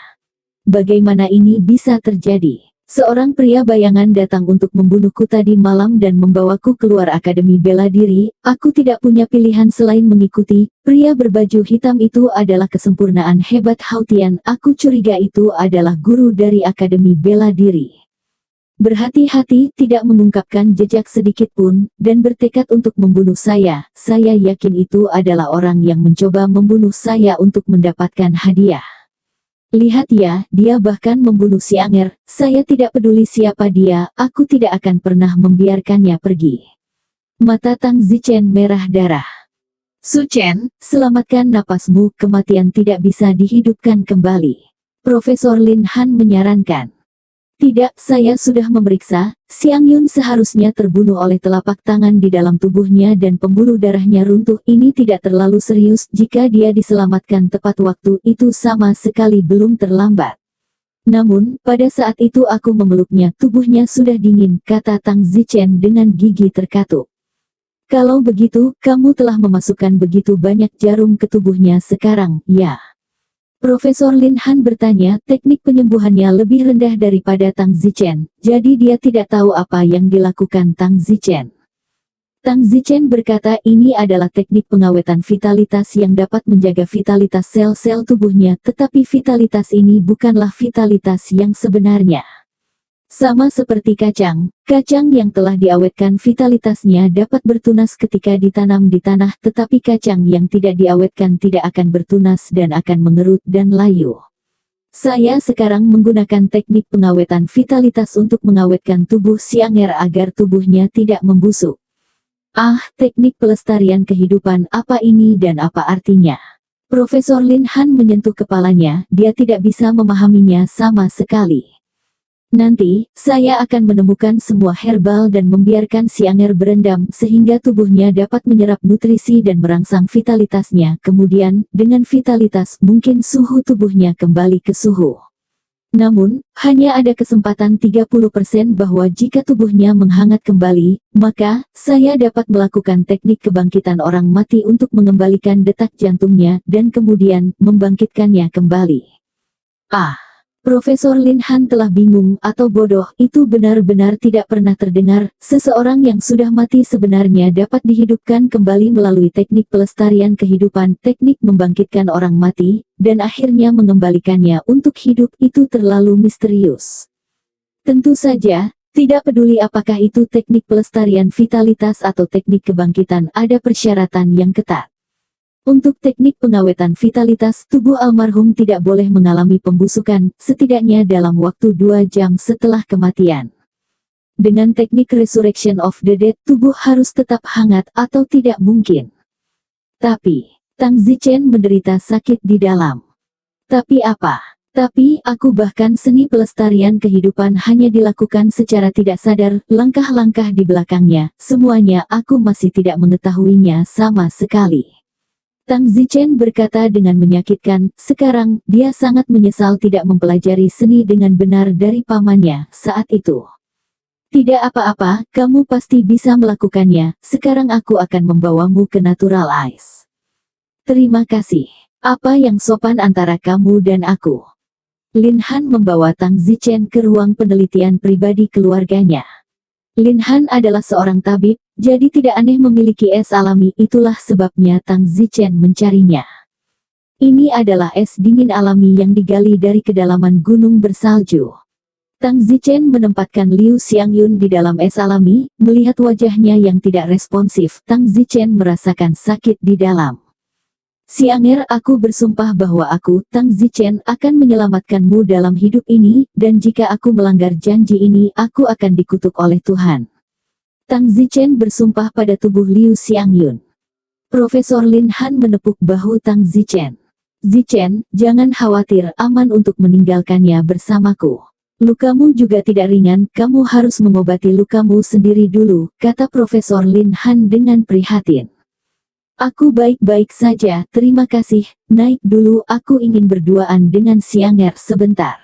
Bagaimana ini bisa terjadi? Seorang pria bayangan datang untuk membunuhku tadi malam dan membawaku keluar Akademi Bela Diri. Aku tidak punya pilihan selain mengikuti. Pria berbaju hitam itu adalah kesempurnaan hebat Hautian. Aku curiga itu adalah guru dari Akademi Bela Diri. Berhati-hati tidak mengungkapkan jejak sedikit pun, dan bertekad untuk membunuh saya. Saya yakin itu adalah orang yang mencoba membunuh saya untuk mendapatkan hadiah. Lihat ya, dia bahkan membunuh si Anger. Saya tidak peduli siapa dia, aku tidak akan pernah membiarkannya pergi. Mata Tang Zichen merah darah. Su Chen, selamatkan napasmu, kematian tidak bisa dihidupkan kembali. Profesor Lin Han menyarankan. Tidak, saya sudah memeriksa, Xiang Yun seharusnya terbunuh oleh telapak tangan di dalam tubuhnya dan pembuluh darahnya runtuh. Ini tidak terlalu serius, jika dia diselamatkan tepat waktu itu sama sekali belum terlambat. Namun, pada saat itu aku memeluknya, tubuhnya sudah dingin, kata Tang Zichen dengan gigi terkatuk. Kalau begitu, kamu telah memasukkan begitu banyak jarum ke tubuhnya sekarang, ya? Profesor Lin Han bertanya, teknik penyembuhannya lebih rendah daripada Tang Zichen, jadi dia tidak tahu apa yang dilakukan Tang Zichen. Tang Zichen berkata ini adalah teknik pengawetan vitalitas yang dapat menjaga vitalitas sel-sel tubuhnya, tetapi vitalitas ini bukanlah vitalitas yang sebenarnya. Sama seperti kacang, kacang yang telah diawetkan vitalitasnya dapat bertunas ketika ditanam di tanah, tetapi kacang yang tidak diawetkan tidak akan bertunas dan akan mengerut dan layu. Saya sekarang menggunakan teknik pengawetan vitalitas untuk mengawetkan tubuh si Anger agar tubuhnya tidak membusuk. Ah, teknik pelestarian kehidupan, apa ini dan apa artinya? Profesor Lin Han menyentuh kepalanya, dia tidak bisa memahaminya sama sekali. Nanti, saya akan menemukan semua herbal dan membiarkan si Anger berendam sehingga tubuhnya dapat menyerap nutrisi dan merangsang vitalitasnya. Kemudian, dengan vitalitas mungkin suhu tubuhnya kembali ke suhu. Namun, hanya ada kesempatan 30% bahwa jika tubuhnya menghangat kembali, maka, saya dapat melakukan teknik kebangkitan orang mati untuk mengembalikan detak jantungnya dan kemudian, membangkitkannya kembali. Ah! Profesor Lin Han telah bingung atau bodoh, itu benar-benar tidak pernah terdengar. Seseorang yang sudah mati sebenarnya dapat dihidupkan kembali melalui teknik pelestarian kehidupan, teknik membangkitkan orang mati, dan akhirnya mengembalikannya untuk hidup. Itu terlalu misterius. Tentu saja, tidak peduli apakah itu teknik pelestarian vitalitas atau teknik kebangkitan, ada persyaratan yang ketat. Untuk teknik pengawetan vitalitas, tubuh almarhum tidak boleh mengalami pembusukan, setidaknya dalam waktu 2 jam setelah kematian. Dengan teknik Resurrection of the Dead, tubuh harus tetap hangat atau tidak mungkin. Tapi, Tang Zichen menderita sakit di dalam. Tapi apa? Tapi, aku bahkan seni pelestarian kehidupan hanya dilakukan secara tidak sadar, langkah-langkah di belakangnya, semuanya aku masih tidak mengetahuinya sama sekali. Tang Zichen berkata dengan menyakitkan, sekarang, dia sangat menyesal tidak mempelajari seni dengan benar dari pamannya saat itu. Tidak apa-apa, kamu pasti bisa melakukannya, sekarang aku akan membawamu ke Natural Ice. Terima kasih. Apa yang sopan antara kamu dan aku? Lin Han membawa Tang Zichen ke ruang penelitian pribadi keluarganya. Lin Han adalah seorang tabib, jadi tidak aneh memiliki es alami, itulah sebabnya Tang Zichen mencarinya. Ini adalah es dingin alami yang digali dari kedalaman gunung bersalju. Tang Zichen menempatkan Liu Xiangyun di dalam es alami, melihat wajahnya yang tidak responsif, Tang Zichen merasakan sakit di dalam. Si Anger, aku bersumpah bahwa aku, Tang Zichen, akan menyelamatkanmu dalam hidup ini, dan jika aku melanggar janji ini, aku akan dikutuk oleh Tuhan. Tang Zichen bersumpah pada tubuh Liu Xiangyun. Profesor Lin Han menepuk bahu Tang Zichen. Zichen, jangan khawatir, aman untuk meninggalkannya bersamaku. Lukamu juga tidak ringan, kamu harus mengobati lukamu sendiri dulu, kata Profesor Lin Han dengan prihatin. Aku baik-baik saja, terima kasih, naik dulu, aku ingin berduaan dengan si Anger sebentar.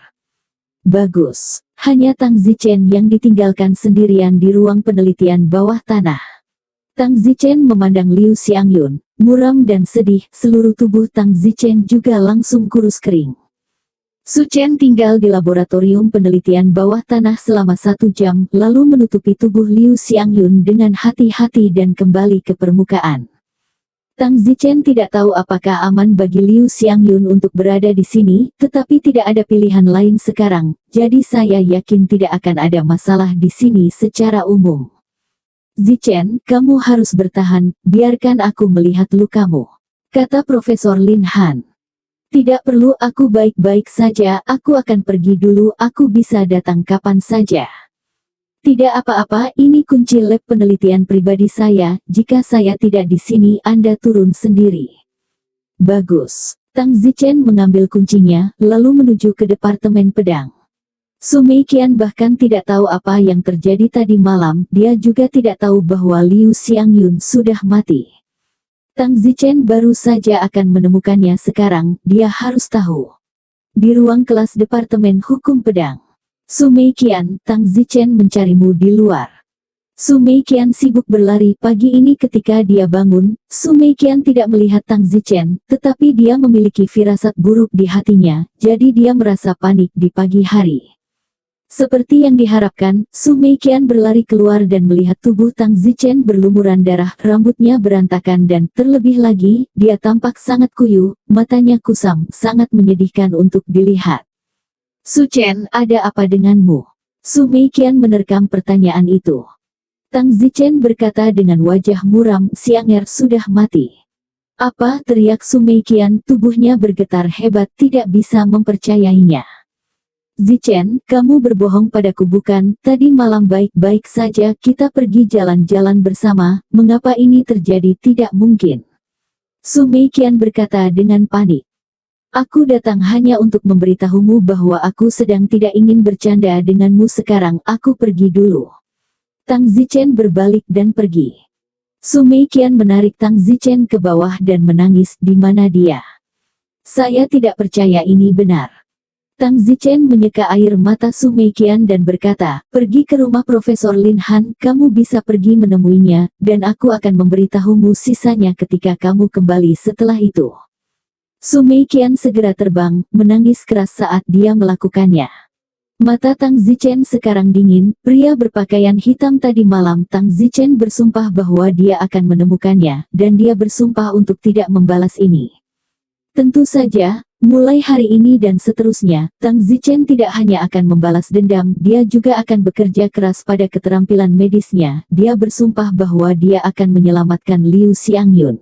Bagus. Hanya Tang Zichen yang ditinggalkan sendirian di ruang penelitian bawah tanah. Tang Zichen memandang Liu Xiangyun, muram dan sedih, seluruh tubuh Tang Zichen juga langsung kurus kering. Su Chen tinggal di laboratorium penelitian bawah tanah selama 1 jam, lalu menutupi tubuh Liu Xiangyun dengan hati-hati dan kembali ke permukaan. Tang Zichen tidak tahu apakah aman bagi Liu Xiangyun untuk berada di sini, tetapi tidak ada pilihan lain sekarang, jadi saya yakin tidak akan ada masalah di sini secara umum. Zichen, kamu harus bertahan, biarkan aku melihat lukamu, kata Profesor Lin Han. Tidak perlu, aku baik-baik saja, aku akan pergi dulu, aku bisa datang kapan saja. Tidak apa-apa, ini kunci lab penelitian pribadi saya, jika saya tidak di sini Anda turun sendiri. Bagus. Tang Zichen mengambil kuncinya, lalu menuju ke departemen pedang. Su Meiqian bahkan tidak tahu apa yang terjadi tadi malam, dia juga tidak tahu bahwa Liu Xiangyun sudah mati. Tang Zichen baru saja akan menemukannya sekarang, dia harus tahu. Di ruang kelas Departemen Hukum Pedang. Su Meiqian, Tang Zichen mencarimu di luar. Su Meiqian sibuk berlari pagi ini ketika dia bangun. Su Meiqian tidak melihat Tang Zichen, tetapi dia memiliki firasat buruk di hatinya, jadi dia merasa panik di pagi hari. Seperti yang diharapkan, Su Meiqian berlari keluar dan melihat tubuh Tang Zichen berlumuran darah, rambutnya berantakan dan terlebih lagi, dia tampak sangat kuyu, matanya kusam, sangat menyedihkan untuk dilihat. Su Chen, ada apa denganmu? Su Meiqian menerkam pertanyaan itu. Tang Zichen berkata dengan wajah muram, Xianger sudah mati. Apa? Teriak Su Meiqian, tubuhnya bergetar hebat, tidak bisa mempercayainya. Zichen, kamu berbohong padaku bukan? Tadi malam baik-baik saja, kita pergi jalan-jalan bersama, mengapa ini terjadi? Tidak mungkin. Su Meiqian berkata dengan panik. Aku datang hanya untuk memberitahumu bahwa aku sedang tidak ingin bercanda denganmu sekarang, aku pergi dulu. Tang Zichen berbalik dan pergi. Su Meiqian menarik Tang Zichen ke bawah dan menangis, di mana dia? Saya tidak percaya ini benar. Tang Zichen menyeka air mata Su Meiqian dan berkata, pergi ke rumah Profesor Lin Han, kamu bisa pergi menemuinya, dan aku akan memberitahumu sisanya ketika kamu kembali setelah itu. Su Meiqian segera terbang, menangis keras saat dia melakukannya. Mata Tang Zichen sekarang dingin, pria berpakaian hitam tadi malam Tang Zichen bersumpah bahwa dia akan menemukannya, dan dia bersumpah untuk tidak membalas ini. Tentu saja, mulai hari ini dan seterusnya, Tang Zichen tidak hanya akan membalas dendam, dia juga akan bekerja keras pada keterampilan medisnya, dia bersumpah bahwa dia akan menyelamatkan Liu Xiangyun.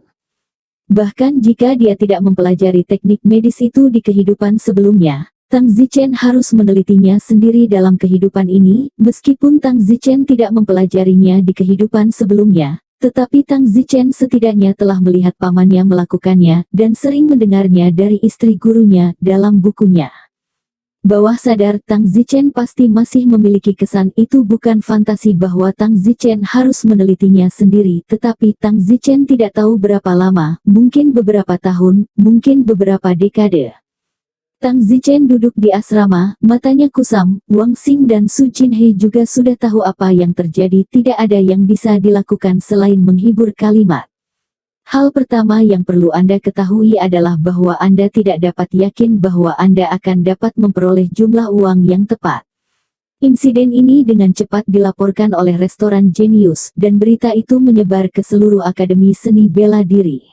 Bahkan jika dia tidak mempelajari teknik medis itu di kehidupan sebelumnya, Tang Zichen harus menelitinya sendiri dalam kehidupan ini, meskipun Tang Zichen tidak mempelajarinya di kehidupan sebelumnya. Tetapi Tang Zichen setidaknya telah melihat pamannya melakukannya, dan sering mendengarnya dari istri gurunya, dalam bukunya. Bawah sadar Tang Zichen pasti masih memiliki kesan itu bukan fantasi bahwa Tang Zichen harus menelitinya sendiri, tetapi Tang Zichen tidak tahu berapa lama, mungkin beberapa tahun, mungkin beberapa dekade. Tang Zichen duduk di asrama, matanya kusam, Wang Xing dan Su Jinhei juga sudah tahu apa yang terjadi, tidak ada yang bisa dilakukan selain menghibur kalimat. Hal pertama yang perlu Anda ketahui adalah bahwa Anda tidak dapat yakin bahwa Anda akan dapat memperoleh jumlah uang yang tepat. Insiden ini dengan cepat dilaporkan oleh restoran Genius, dan berita itu menyebar ke seluruh Akademi Seni Bela Diri.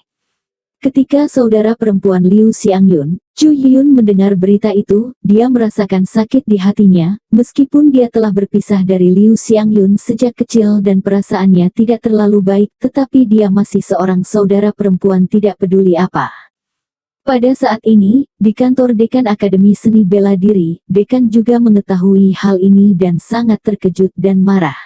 Ketika saudara perempuan Liu Xiangyun, Chu Yiyun mendengar berita itu, dia merasakan sakit di hatinya, meskipun dia telah berpisah dari Liu Xiangyun sejak kecil dan perasaannya tidak terlalu baik, tetapi dia masih seorang saudara perempuan tidak peduli apa. Pada saat ini, di kantor Dekan Akademi Seni Bela Diri, Dekan juga mengetahui hal ini dan sangat terkejut dan marah.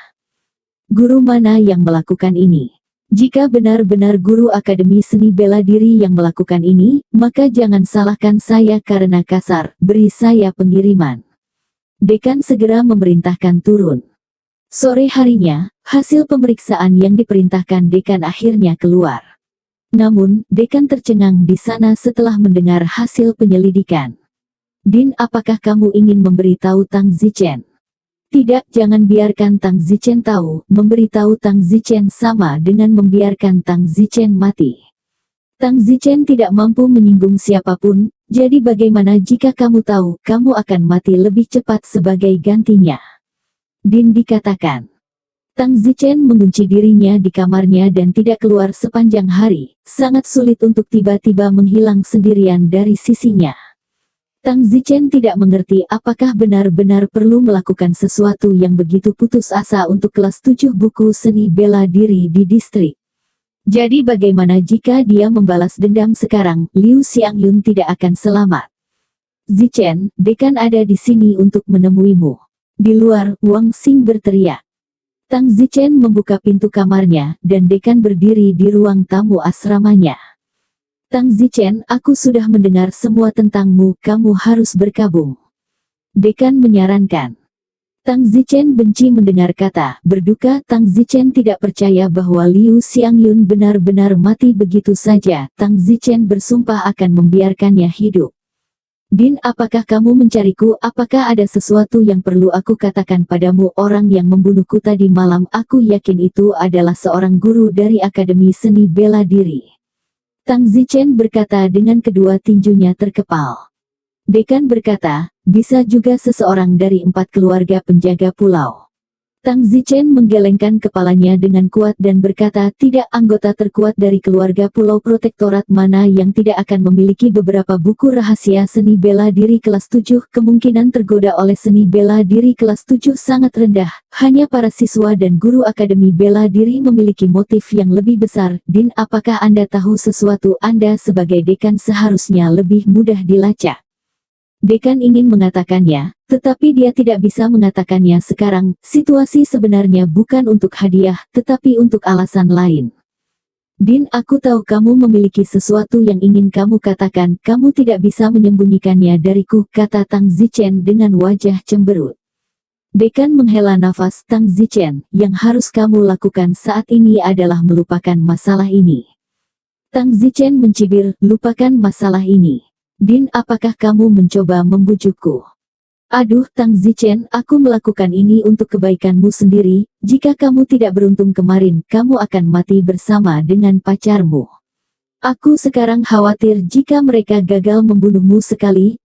Guru mana yang melakukan ini? Jika benar-benar guru Akademi Seni Bela Diri yang melakukan ini, maka jangan salahkan saya karena kasar, beri saya pengiriman. Dekan segera memerintahkan turun. Sore harinya, hasil pemeriksaan yang diperintahkan Dekan akhirnya keluar. Namun, Dekan tercengang di sana setelah mendengar hasil penyelidikan. Din, apakah kamu ingin memberitahu Tang Zichen? Tidak, jangan biarkan Tang Zichen tahu. Memberitahu Tang Zichen sama dengan membiarkan Tang Zichen mati. Tang Zichen tidak mampu menyinggung siapapun, jadi bagaimana jika kamu tahu kamu akan mati lebih cepat sebagai gantinya? Din dikatakan. Tang Zichen mengunci dirinya di kamarnya dan tidak keluar sepanjang hari. Sangat sulit untuk tiba-tiba menghilang sendirian dari sisinya. Tang Zichen tidak mengerti apakah benar-benar perlu melakukan sesuatu yang begitu putus asa untuk kelas 7 buku seni bela diri di distrik. Jadi bagaimana jika dia membalas dendam sekarang? Liu Xiangyun tidak akan selamat. Zichen, dekan ada di sini untuk menemuimu. Di luar, Wang Xing berteriak. Tang Zichen membuka pintu kamarnya, dan dekan berdiri di ruang tamu asramanya. Tang Zichen, aku sudah mendengar semua tentangmu, kamu harus berkabung. Dekan menyarankan. Tang Zichen benci mendengar kata berduka. Tang Zichen tidak percaya bahwa Liu Xiangyun benar-benar mati begitu saja. Tang Zichen bersumpah akan membiarkannya hidup. Din, apakah kamu mencariku? Apakah ada sesuatu yang perlu aku katakan padamu? Orang yang membunuhku tadi malam, aku yakin itu adalah seorang guru dari Akademi Seni Bela Diri. Tang Zichen berkata dengan kedua tinjunya terkepal. Dekan berkata, bisa juga seseorang dari 4 keluarga penjaga pulau. Tang Zichen menggelengkan kepalanya dengan kuat dan berkata, tidak, anggota terkuat dari keluarga pulau protektorat mana yang tidak akan memiliki beberapa buku rahasia seni bela diri kelas 7. Kemungkinan tergoda oleh seni bela diri kelas 7 sangat rendah. Hanya para siswa dan guru akademi bela diri memiliki motif yang lebih besar. Din, apakah Anda tahu sesuatu? Anda sebagai dekan seharusnya lebih mudah dilacak. Dekan ingin mengatakannya, tetapi dia tidak bisa mengatakannya sekarang. Situasi sebenarnya bukan untuk hadiah, tetapi untuk alasan lain. Din, aku tahu kamu memiliki sesuatu yang ingin kamu katakan. Kamu tidak bisa menyembunyikannya dariku, kata Tang Zichen dengan wajah cemberut. Dekan menghela nafas. Tang Zichen, yang harus kamu lakukan saat ini adalah melupakan masalah ini. Tang Zichen mencibir, lupakan masalah ini. Din, apakah kamu mencoba membujukku? Aduh, Tang Zichen, aku melakukan ini untuk kebaikanmu sendiri. Jika kamu tidak beruntung kemarin, kamu akan mati bersama dengan pacarmu. Aku sekarang khawatir jika mereka gagal membunuhmu sekali,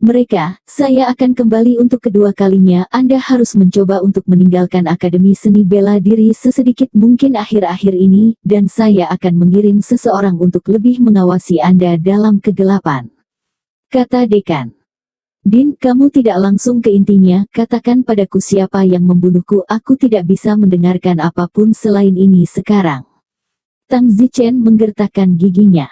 saya akan kembali untuk kedua kalinya. Anda harus mencoba untuk meninggalkan Akademi Seni Bela Diri sesedikit mungkin akhir-akhir ini, dan saya akan mengirim seseorang untuk lebih mengawasi Anda dalam kegelapan. Kata dekan. Din, kamu tidak langsung ke intinya, katakan padaku siapa yang membunuhku. Aku tidak bisa mendengarkan apapun selain ini sekarang. Tang Zichen menggertakkan giginya.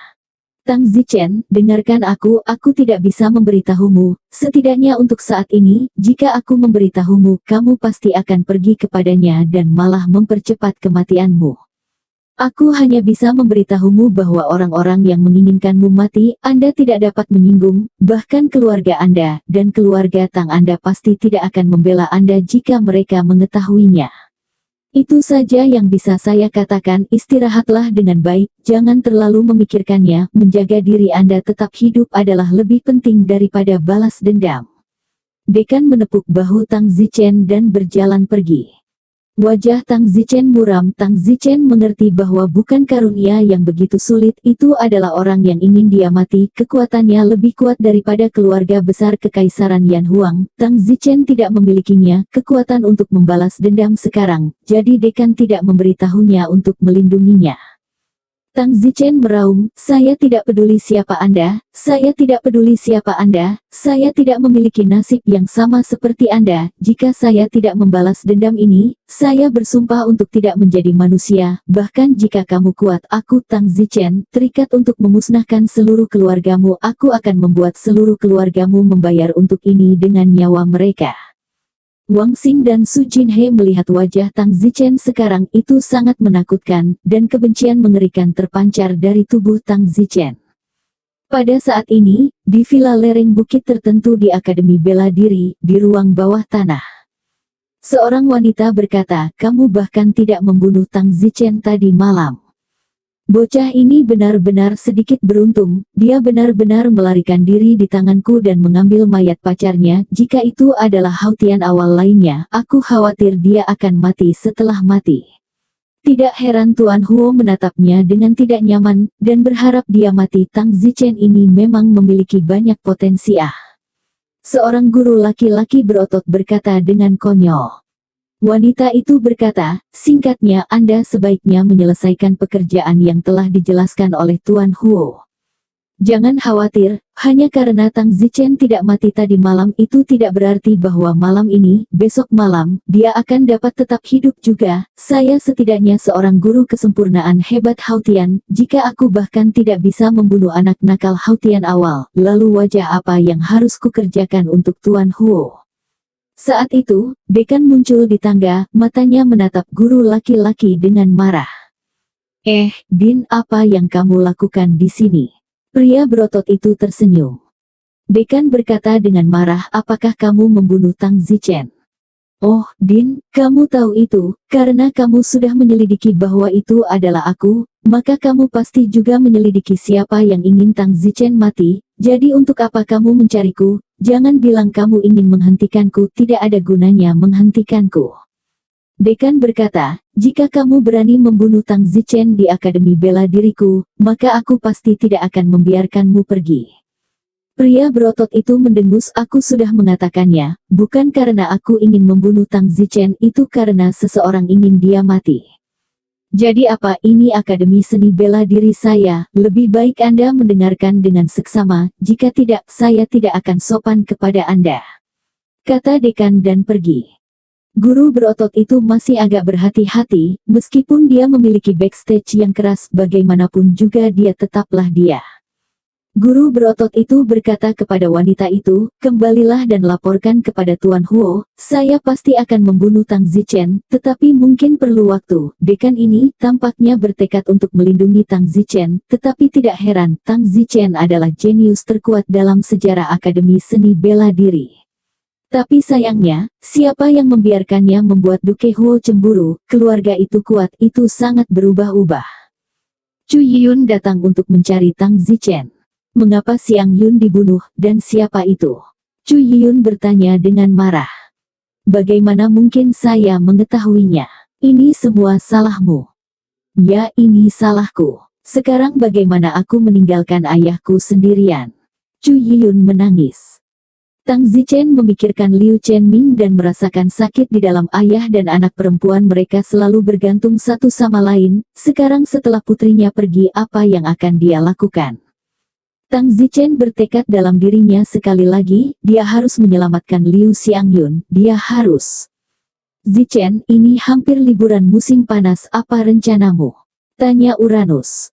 Tang Zichen, dengarkan aku tidak bisa memberitahumu, setidaknya untuk saat ini. Jika aku memberitahumu, kamu pasti akan pergi kepadanya dan malah mempercepat kematianmu. Aku hanya bisa memberitahumu bahwa orang-orang yang menginginkanmu mati, Anda tidak dapat menyinggung, bahkan keluarga Anda, dan keluarga Tang Anda pasti tidak akan membela Anda jika mereka mengetahuinya. Itu saja yang bisa saya katakan. Istirahatlah dengan baik, jangan terlalu memikirkannya. Menjaga diri Anda tetap hidup adalah lebih penting daripada balas dendam. Dekan menepuk bahu Tang Zichen dan berjalan pergi. Wajah Tang Zichen muram. Tang Zichen mengerti bahwa bukan karunia yang begitu sulit, itu adalah orang yang ingin dia mati. Kekuatannya lebih kuat daripada keluarga besar Kekaisaran Yan Huang. Tang Zichen tidak memilikinya, kekuatan untuk membalas dendam sekarang, jadi dekan tidak memberitahunya untuk melindunginya. Tang Zichen meraung, saya tidak peduli siapa Anda, saya tidak peduli siapa Anda, saya tidak memiliki nasib yang sama seperti Anda. Jika saya tidak membalas dendam ini, saya bersumpah untuk tidak menjadi manusia. Bahkan jika kamu kuat, aku Tang Zichen terikat untuk memusnahkan seluruh keluargamu. Aku akan membuat seluruh keluargamu membayar untuk ini dengan nyawa mereka. Wang Xing dan Su Jinhe melihat wajah Tang Zichen sekarang itu sangat menakutkan, dan kebencian mengerikan terpancar dari tubuh Tang Zichen. Pada saat ini, di villa lereng bukit tertentu di Akademi Bela Diri, di ruang bawah tanah. Seorang wanita berkata, kamu bahkan tidak membunuh Tang Zichen tadi malam. Bocah ini benar-benar sedikit beruntung, dia benar-benar melarikan diri di tanganku dan mengambil mayat pacarnya. Jika itu adalah Hautian awal lainnya, aku khawatir dia akan mati setelah mati. Tidak heran Tuan Huo menatapnya dengan tidak nyaman, dan berharap dia mati. Tang Zichen ini memang memiliki banyak potensi. Seorang guru laki-laki berotot berkata dengan konyol. Wanita itu berkata, singkatnya Anda sebaiknya menyelesaikan pekerjaan yang telah dijelaskan oleh Tuan Huo. Jangan khawatir, hanya karena Tang Zichen tidak mati tadi malam itu tidak berarti bahwa malam ini, besok malam, dia akan dapat tetap hidup juga. Saya setidaknya seorang guru kesempurnaan hebat Hautian, jika aku bahkan tidak bisa membunuh anak nakal Hautian awal, lalu wajah apa yang harus kukerjakan untuk Tuan Huo? Saat itu, dekan muncul di tangga, matanya menatap guru laki-laki dengan marah. Din, apa yang kamu lakukan di sini? Pria berotot itu tersenyum. Dekan berkata dengan marah, apakah kamu membunuh Tang Zichen? Oh, Din, kamu tahu itu, karena kamu sudah menyelidiki bahwa itu adalah aku, maka kamu pasti juga menyelidiki siapa yang ingin Tang Zichen mati, jadi untuk apa kamu mencariku? Jangan bilang kamu ingin menghentikanku, tidak ada gunanya menghentikanku. Dekan berkata, jika kamu berani membunuh Tang Zichen di Akademi Bela Diriku, maka aku pasti tidak akan membiarkanmu pergi. Pria berotot itu mendengus, aku sudah mengatakannya, bukan karena aku ingin membunuh Tang Zichen, itu karena seseorang ingin dia mati. Jadi apa ini Akademi Seni Bela Diri saya? Lebih baik Anda mendengarkan dengan seksama, jika tidak, saya tidak akan sopan kepada Anda. Kata dekan dan pergi. Guru berotot itu masih agak berhati-hati, meskipun dia memiliki backstage yang keras, bagaimanapun juga dia tetaplah dia. Guru berotot itu berkata kepada wanita itu, kembalilah dan laporkan kepada Tuan Huo, saya pasti akan membunuh Tang Zichen, tetapi mungkin perlu waktu. Dekan ini tampaknya bertekad untuk melindungi Tang Zichen, tetapi tidak heran, Tang Zichen adalah jenius terkuat dalam sejarah Akademi Seni Bela Diri. Tapi sayangnya, siapa yang membiarkannya membuat Duke Huo cemburu? Keluarga itu kuat, itu sangat berubah-ubah. Chu Yiyun datang untuk mencari Tang Zichen. Mengapa Xiang Yun dibunuh, dan siapa itu? Chu Yiyun bertanya dengan marah. Bagaimana mungkin saya mengetahuinya? Ini semua salahmu. Ya, ini salahku. Sekarang bagaimana aku meninggalkan ayahku sendirian? Chu Yiyun menangis. Tang Zichen memikirkan Liu Chenming dan merasakan sakit di dalam ayah dan anak perempuan mereka selalu bergantung satu sama lain. Sekarang setelah putrinya pergi, apa yang akan dia lakukan? Tang Zichen bertekad dalam dirinya sekali lagi, dia harus menyelamatkan Liu Xiangyun, dia harus. Zichen, ini hampir liburan musim panas, apa rencanamu? Tanya Uranus.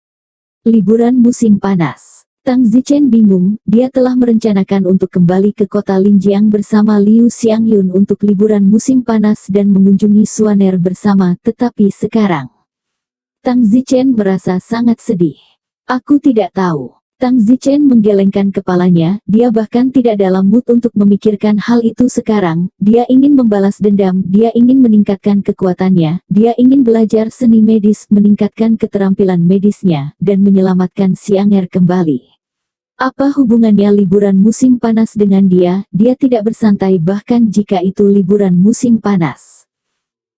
Liburan musim panas. Tang Zichen bingung, dia telah merencanakan untuk kembali ke kota Linjiang bersama Liu Xiangyun untuk liburan musim panas dan mengunjungi Suaner bersama, tetapi sekarang. Tang Zichen merasa sangat sedih. Aku tidak tahu. Tang Zichen menggelengkan kepalanya, dia bahkan tidak dalam mood untuk memikirkan hal itu sekarang, dia ingin membalas dendam, dia ingin meningkatkan kekuatannya, dia ingin belajar seni medis, meningkatkan keterampilan medisnya, dan menyelamatkan Xianger kembali. Apa hubungannya liburan musim panas dengan dia? Dia tidak bersantai bahkan jika itu liburan musim panas.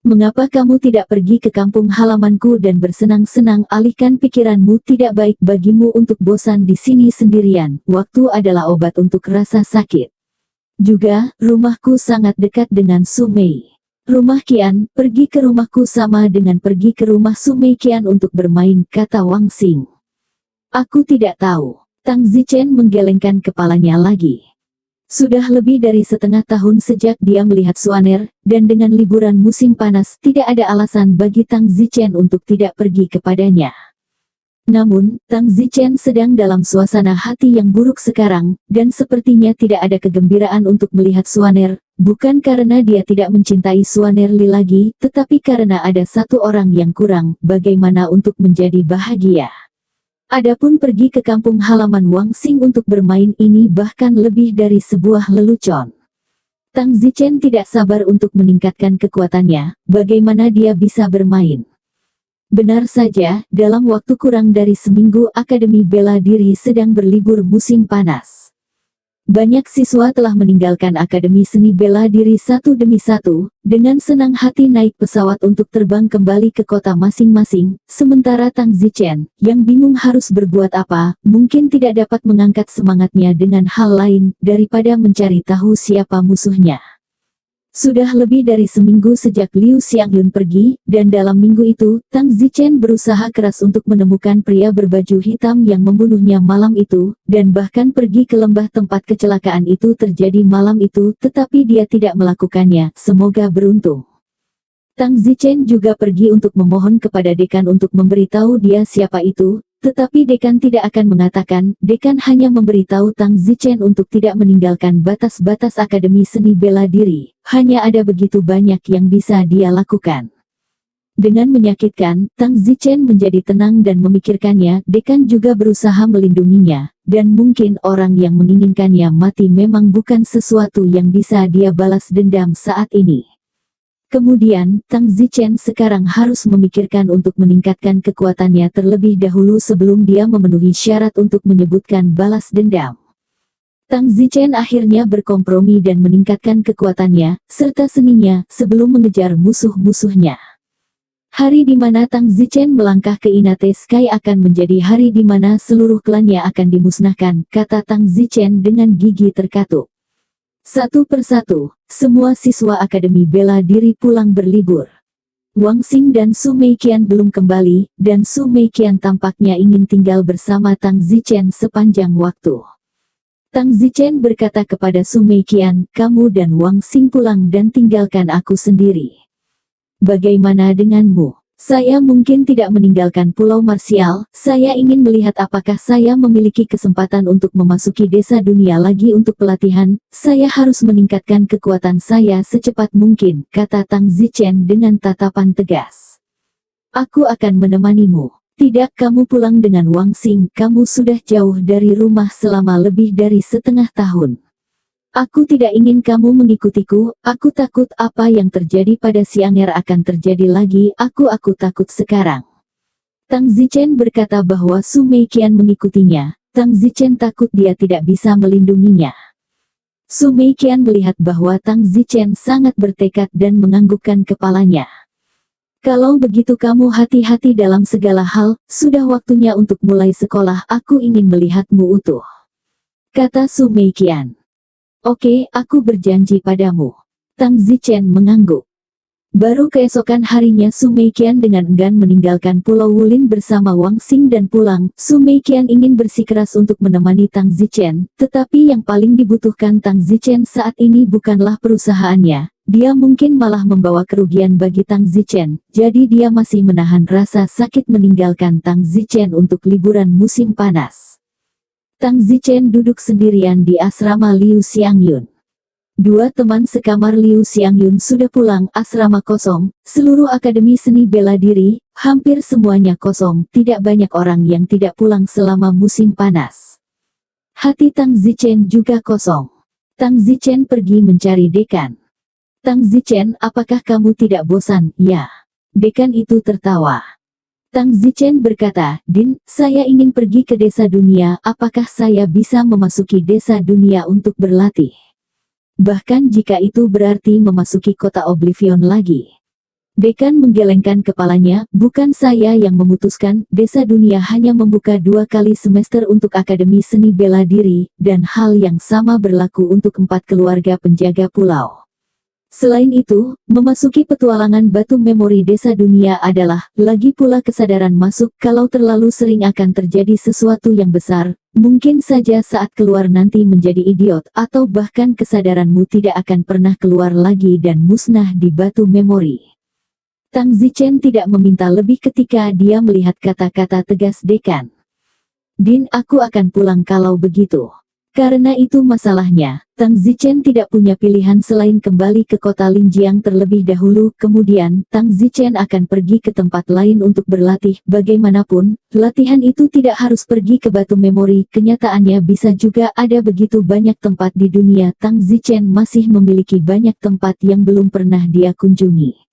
Mengapa kamu tidak pergi ke kampung halamanku dan bersenang-senang? Alihkan pikiranmu, tidak baik bagimu untuk bosan di sini sendirian. Waktu adalah obat untuk rasa sakit. Juga, rumahku sangat dekat dengan Sumei. Rumah Qian, pergi ke rumahku sama dengan pergi ke rumah Sumei Qian untuk bermain, kata Wang Xing. Aku tidak tahu. Tang Zichen menggelengkan kepalanya lagi. Sudah lebih dari setengah tahun sejak dia melihat Suaner, dan dengan liburan musim panas, tidak ada alasan bagi Tang Zichen untuk tidak pergi kepadanya. Namun, Tang Zichen sedang dalam suasana hati yang buruk sekarang, dan sepertinya tidak ada kegembiraan untuk melihat Suaner, bukan karena dia tidak mencintai Suaner Li lagi, tetapi karena ada satu orang yang kurang, bagaimana untuk menjadi bahagia. Adapun pergi ke kampung halaman Wang Xing untuk bermain ini bahkan lebih dari sebuah lelucon. Tang Zichen tidak sabar untuk meningkatkan kekuatannya, bagaimana dia bisa bermain. Benar saja, dalam waktu kurang dari seminggu Akademi Bela Diri sedang berlibur musim panas. Banyak siswa telah meninggalkan Akademi Seni Bela Diri satu demi satu, dengan senang hati naik pesawat untuk terbang kembali ke kota masing-masing, sementara Tang Zichen, yang bingung harus berbuat apa, mungkin tidak dapat mengangkat semangatnya dengan hal lain, daripada mencari tahu siapa musuhnya. Sudah lebih dari seminggu sejak Liu Xiangyun pergi, dan dalam minggu itu, Tang Zichen berusaha keras untuk menemukan pria berbaju hitam yang membunuhnya malam itu, dan bahkan pergi ke lembah tempat kecelakaan itu terjadi malam itu, tetapi dia tidak melakukannya, semoga beruntung. Tang Zichen juga pergi untuk memohon kepada dekan untuk memberitahu dia siapa itu, tetapi dekan tidak akan mengatakan, dekan hanya memberitahu Tang Zichen untuk tidak meninggalkan batas-batas Akademi Seni Bela Diri, hanya ada begitu banyak yang bisa dia lakukan. Dengan menyakitkan, Tang Zichen menjadi tenang dan memikirkannya, dekan juga berusaha melindunginya, dan mungkin orang yang menginginkannya mati memang bukan sesuatu yang bisa dia balas dendam saat ini. Kemudian, Tang Zichen sekarang harus memikirkan untuk meningkatkan kekuatannya terlebih dahulu sebelum dia memenuhi syarat untuk menyebutkan balas dendam. Tang Zichen akhirnya berkompromi dan meningkatkan kekuatannya, serta seninya, sebelum mengejar musuh-musuhnya. Hari di mana Tang Zichen melangkah ke Inate Sky akan menjadi hari di mana seluruh klannya akan dimusnahkan, kata Tang Zichen dengan gigi terkatuk. Satu persatu, semua siswa Akademi Bela Diri pulang berlibur. Wang Xing dan Su Meiqian belum kembali, dan Su Meiqian tampaknya ingin tinggal bersama Tang Zichen sepanjang waktu. Tang Zichen berkata kepada Su Meiqian, kamu dan Wang Xing pulang dan tinggalkan aku sendiri. Bagaimana denganmu? Saya mungkin tidak meninggalkan Pulau Marsial, saya ingin melihat apakah saya memiliki kesempatan untuk memasuki desa dunia lagi untuk pelatihan, saya harus meningkatkan kekuatan saya secepat mungkin, kata Tang Zichen dengan tatapan tegas. Aku akan menemanimu. Tidak, kamu pulang dengan Wang Xing, kamu sudah jauh dari rumah selama lebih dari setengah tahun. Aku tidak ingin kamu mengikutiku, aku takut apa yang terjadi pada Xiang'er akan terjadi lagi, aku takut sekarang. Tang Zichen berkata bahwa Su Meiqian mengikutinya, Tang Zichen takut dia tidak bisa melindunginya. Su Meiqian melihat bahwa Tang Zichen sangat bertekad dan menganggukkan kepalanya. Kalau begitu kamu hati-hati dalam segala hal, sudah waktunya untuk mulai sekolah, aku ingin melihatmu utuh. Kata Su Meiqian. Oke, aku berjanji padamu. Tang Zichen mengangguk. Baru keesokan harinya Su Meiqian dengan enggan meninggalkan Pulau Wulin bersama Wang Xing dan pulang. Su Meiqian ingin bersikeras untuk menemani Tang Zichen, tetapi yang paling dibutuhkan Tang Zichen saat ini bukanlah perusahaannya. Dia mungkin malah membawa kerugian bagi Tang Zichen, jadi dia masih menahan rasa sakit meninggalkan Tang Zichen untuk liburan musim panas. Tang Zichen duduk sendirian di asrama Liu Xiangyun. Dua teman sekamar Liu Xiangyun sudah pulang, asrama kosong, seluruh Akademi Seni Bela Diri, hampir semuanya kosong, tidak banyak orang yang tidak pulang selama musim panas. Hati Tang Zichen juga kosong. Tang Zichen pergi mencari dekan. Tang Zichen, apakah kamu tidak bosan? Ya. Dekan itu tertawa. Tang Zichen berkata, Din, saya ingin pergi ke desa dunia, apakah saya bisa memasuki desa dunia untuk berlatih? Bahkan jika itu berarti memasuki kota Oblivion lagi. Dekan menggelengkan kepalanya, bukan saya yang memutuskan, desa dunia hanya membuka 2 kali semester untuk Akademi Seni Bela Diri, dan hal yang sama berlaku untuk 4 keluarga penjaga pulau. Selain itu, memasuki petualangan batu memori desa dunia adalah, lagi pula kesadaran masuk, kalau terlalu sering akan terjadi sesuatu yang besar, mungkin saja saat keluar nanti menjadi idiot, atau bahkan kesadaranmu tidak akan pernah keluar lagi dan musnah di batu memori. Tang Zichen tidak meminta lebih ketika dia melihat kata-kata tegas dekan. Din, aku akan pulang kalau begitu. Karena itu masalahnya, Tang Zichen tidak punya pilihan selain kembali ke kota Linjiang terlebih dahulu, kemudian, Tang Zichen akan pergi ke tempat lain untuk berlatih, bagaimanapun, latihan itu tidak harus pergi ke batu memori, kenyataannya bisa juga ada begitu banyak tempat di dunia, Tang Zichen masih memiliki banyak tempat yang belum pernah dia kunjungi.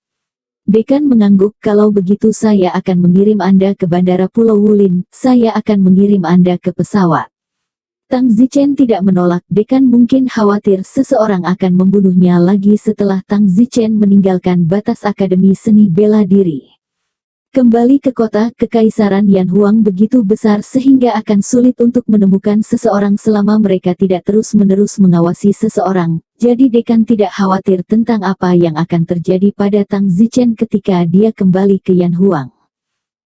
Dekan mengangguk, kalau begitu saya akan mengirim Anda ke Bandara Pulau Wulin, saya akan mengirim Anda ke pesawat. Tang Zichen tidak menolak. Dekan mungkin khawatir seseorang akan membunuhnya lagi setelah Tang Zichen meninggalkan batas Akademi Seni Bela Diri. Kembali ke kota, Kekaisaran Yan Huang begitu besar sehingga akan sulit untuk menemukan seseorang selama mereka tidak terus-menerus mengawasi seseorang. Jadi dekan tidak khawatir tentang apa yang akan terjadi pada Tang Zichen ketika dia kembali ke Yan Huang.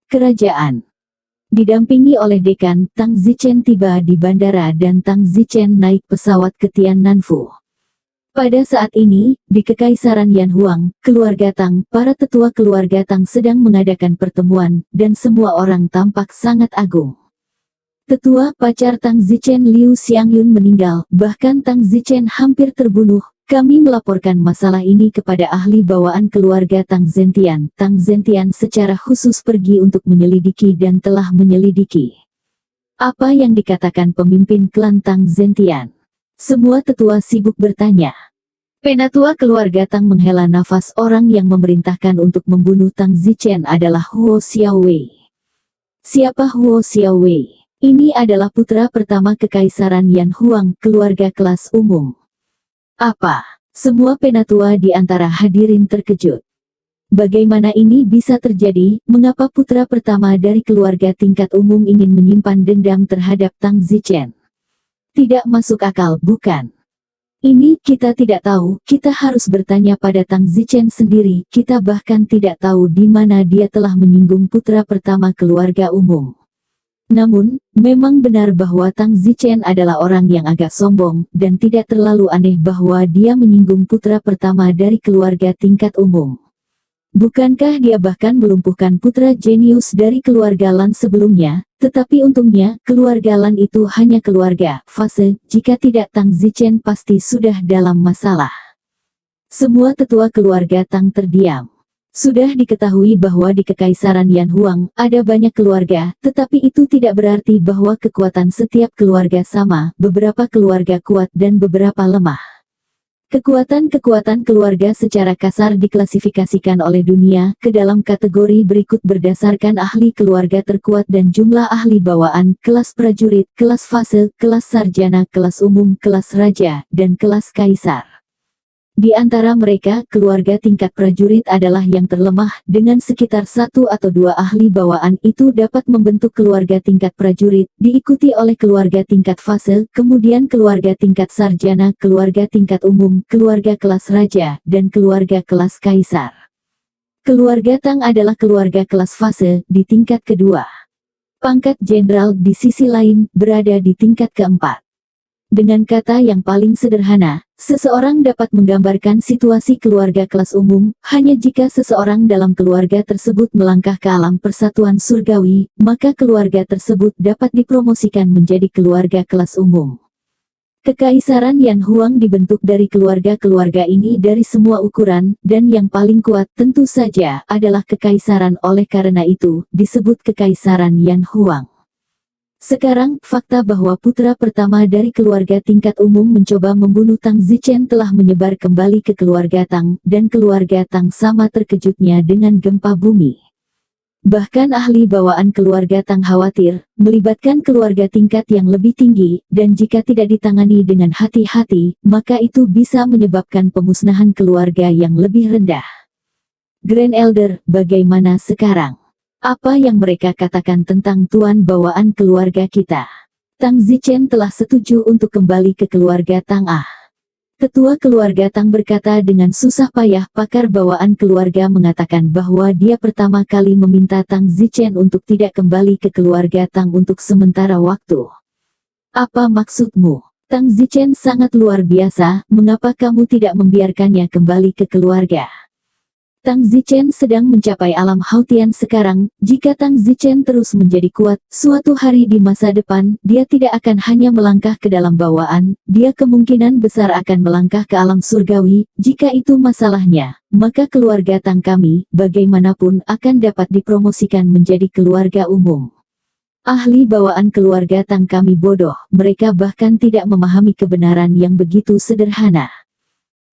Kerajaan. Didampingi oleh dekan, Tang Zichen tiba di bandara dan Tang Zichen naik pesawat ke Tiannanfu. Pada saat ini, di Kekaisaran Yan Huang, keluarga Tang, para tetua keluarga Tang sedang mengadakan pertemuan, dan semua orang tampak sangat agung. Tetua pacar Tang Zichen Liu Xiangyun meninggal, bahkan Tang Zichen hampir terbunuh. Kami melaporkan masalah ini kepada ahli bawaan keluarga Tang Zentian. Tang Zentian secara khusus pergi untuk menyelidiki dan telah menyelidiki. Apa yang dikatakan pemimpin klan Tang Zentian? Semua tetua sibuk bertanya. Penatua keluarga Tang menghela nafas. Orang yang memerintahkan untuk membunuh Tang Zichen adalah Huo Xiaowei. Siapa Huo Xiaowei? Ini adalah putra pertama Kekaisaran Yan Huang, keluarga kelas umum. Apa? Semua penatua di antara hadirin terkejut. Bagaimana ini bisa terjadi? Mengapa putra pertama dari keluarga tingkat umum ingin menyimpan dendam terhadap Tang Zichen? Tidak masuk akal, bukan? Ini kita tidak tahu, kita harus bertanya pada Tang Zichen sendiri. Kita bahkan tidak tahu di mana dia telah menyinggung putra pertama keluarga umum. Namun, memang benar bahwa Tang Zichen adalah orang yang agak sombong, dan tidak terlalu aneh bahwa dia menyinggung putra pertama dari keluarga tingkat umum. Bukankah dia bahkan melumpuhkan putra jenius dari keluarga Lan sebelumnya? Tetapi untungnya, keluarga Lan itu hanya keluarga fase, jika tidak Tang Zichen pasti sudah dalam masalah. Semua tetua keluarga Tang terdiam. Sudah diketahui bahwa di Kekaisaran Yan Huang, ada banyak keluarga, tetapi itu tidak berarti bahwa kekuatan setiap keluarga sama, beberapa keluarga kuat dan beberapa lemah. Kekuatan-kekuatan keluarga secara kasar diklasifikasikan oleh dunia, ke dalam kategori berikut berdasarkan ahli keluarga terkuat dan jumlah ahli bawaan, kelas prajurit, kelas fase, kelas sarjana, kelas umum, kelas raja, dan kelas kaisar. Di antara mereka, keluarga tingkat prajurit adalah yang terlemah, dengan sekitar 1 atau 2 ahli bawaan itu dapat membentuk keluarga tingkat prajurit, diikuti oleh keluarga tingkat fase, kemudian keluarga tingkat sarjana, keluarga tingkat umum, keluarga kelas raja, dan keluarga kelas kaisar. Keluarga Tang adalah keluarga kelas fase, di tingkat kedua. Pangkat jenderal di sisi lain, berada di tingkat keempat. Dengan kata yang paling sederhana, seseorang dapat menggambarkan situasi keluarga kelas umum, hanya jika seseorang dalam keluarga tersebut melangkah ke alam persatuan surgawi, maka keluarga tersebut dapat dipromosikan menjadi keluarga kelas umum. Kekaisaran Yan Huang dibentuk dari keluarga-keluarga ini dari semua ukuran, dan yang paling kuat tentu saja adalah kekaisaran. Oleh karena itu, disebut Kekaisaran Yan Huang. Sekarang, fakta bahwa putra pertama dari keluarga tingkat umum mencoba membunuh Tang Zichen telah menyebar kembali ke keluarga Tang, dan keluarga Tang sama terkejutnya dengan gempa bumi. Bahkan ahli bawaan keluarga Tang khawatir, melibatkan keluarga tingkat yang lebih tinggi, dan jika tidak ditangani dengan hati-hati, maka itu bisa menyebabkan pemusnahan keluarga yang lebih rendah. Grand Elder, bagaimana sekarang? Apa yang mereka katakan tentang tuan bawaan keluarga kita? Tang Zichen telah setuju untuk kembali ke keluarga Tang. Ketua keluarga Tang berkata dengan susah payah. Pakar bawaan keluarga mengatakan bahwa dia pertama kali meminta Tang Zichen untuk tidak kembali ke keluarga Tang untuk sementara waktu. Apa maksudmu? Tang Zichen sangat luar biasa, mengapa kamu tidak membiarkannya kembali ke keluarga? Tang Zichen sedang mencapai alam Hautian sekarang. Jika Tang Zichen terus menjadi kuat, suatu hari di masa depan, dia tidak akan hanya melangkah ke dalam bawaan, dia kemungkinan besar akan melangkah ke alam surgawi. Jika itu masalahnya, maka keluarga Tang kami, bagaimanapun akan dapat dipromosikan menjadi keluarga umum. Ahli bawaan keluarga Tang kami bodoh, mereka bahkan tidak memahami kebenaran yang begitu sederhana.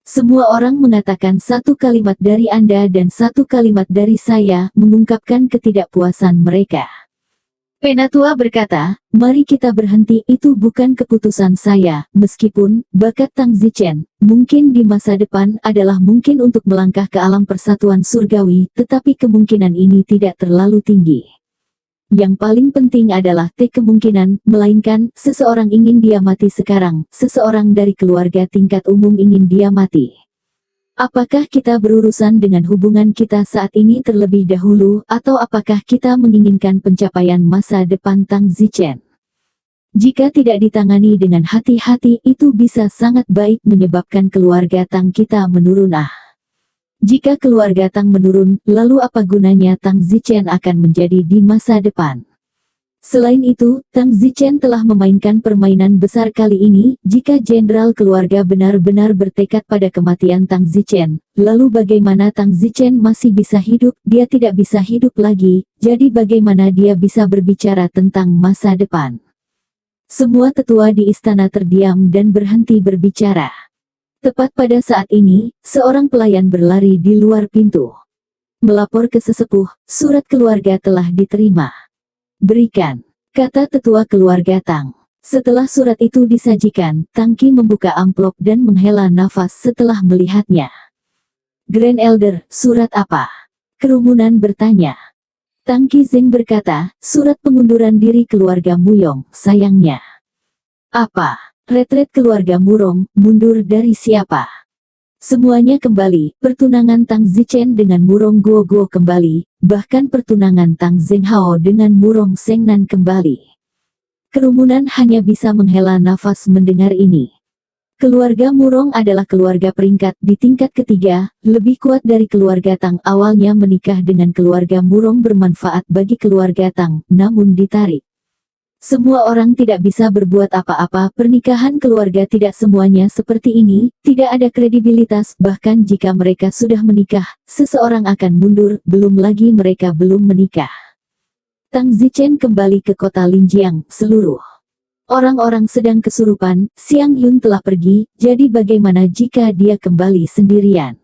Semua orang mengatakan satu kalimat dari Anda dan satu kalimat dari saya, mengungkapkan ketidakpuasan mereka. Penatua berkata, mari kita berhenti, itu bukan keputusan saya, meskipun, bakat Tang Zichen, mungkin di masa depan adalah mungkin untuk melangkah ke alam persatuan surgawi, tetapi kemungkinan ini tidak terlalu tinggi. Yang paling penting adalah kemungkinan, melainkan, seseorang ingin dia mati sekarang, seseorang dari keluarga tingkat umum ingin dia mati. Apakah kita berurusan dengan hubungan kita saat ini terlebih dahulu, atau apakah kita menginginkan pencapaian masa depan Tang Zichen? Jika tidak ditangani dengan hati-hati, itu bisa sangat baik menyebabkan keluarga Tang kita menurun. Jika keluarga Tang menurun, lalu apa gunanya Tang Zichen akan menjadi di masa depan? Selain itu, Tang Zichen telah memainkan permainan besar kali ini. Jika jenderal keluarga benar-benar bertekad pada kematian Tang Zichen, lalu bagaimana Tang Zichen masih bisa hidup? Dia tidak bisa hidup lagi, jadi bagaimana dia bisa berbicara tentang masa depan? Semua tetua di istana terdiam dan berhenti berbicara. Tepat pada saat ini, seorang pelayan berlari di luar pintu. Melapor ke sesepuh, surat keluarga telah diterima. Berikan, kata tetua keluarga Tang. Setelah surat itu disajikan, Tang Qi membuka amplop dan menghela nafas setelah melihatnya. Grand Elder, surat apa? Kerumunan bertanya. Tang Qi Zeng berkata, surat pengunduran diri keluarga Muyong, sayangnya. Apa? Retret keluarga Murong, mundur dari siapa? Semuanya kembali, pertunangan Tang Zichen dengan Murong Guo kembali, bahkan pertunangan Tang Zhenghao dengan Murong Sengnan kembali. Kerumunan hanya bisa menghela nafas mendengar ini. Keluarga Murong adalah keluarga peringkat di tingkat ketiga, lebih kuat dari keluarga Tang. Awalnya menikah dengan keluarga Murong bermanfaat bagi keluarga Tang, namun ditarik. Semua orang tidak bisa berbuat apa-apa, pernikahan keluarga tidak semuanya seperti ini, tidak ada kredibilitas, bahkan jika mereka sudah menikah, seseorang akan mundur, belum lagi mereka belum menikah. Tang Zichen kembali ke kota Linjiang, seluruh orang-orang sedang kesurupan, Xiang Yun telah pergi, jadi bagaimana jika dia kembali sendirian?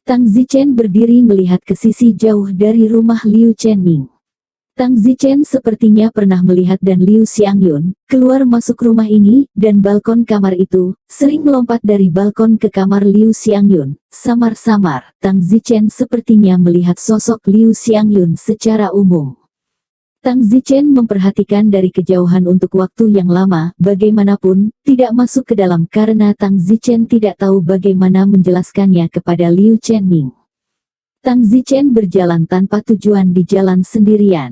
Tang Zichen berdiri melihat ke sisi jauh dari rumah Liu Chenming. Tang Zichen sepertinya pernah melihat dan Liu Xiangyun keluar masuk rumah ini, dan balkon kamar itu, sering melompat dari balkon ke kamar Liu Xiangyun. Samar-samar, Tang Zichen sepertinya melihat sosok Liu Xiangyun secara umum. Tang Zichen memperhatikan dari kejauhan untuk waktu yang lama, bagaimanapun, tidak masuk ke dalam karena Tang Zichen tidak tahu bagaimana menjelaskannya kepada Liu Chenming. Tang Zichen berjalan tanpa tujuan di jalan sendirian.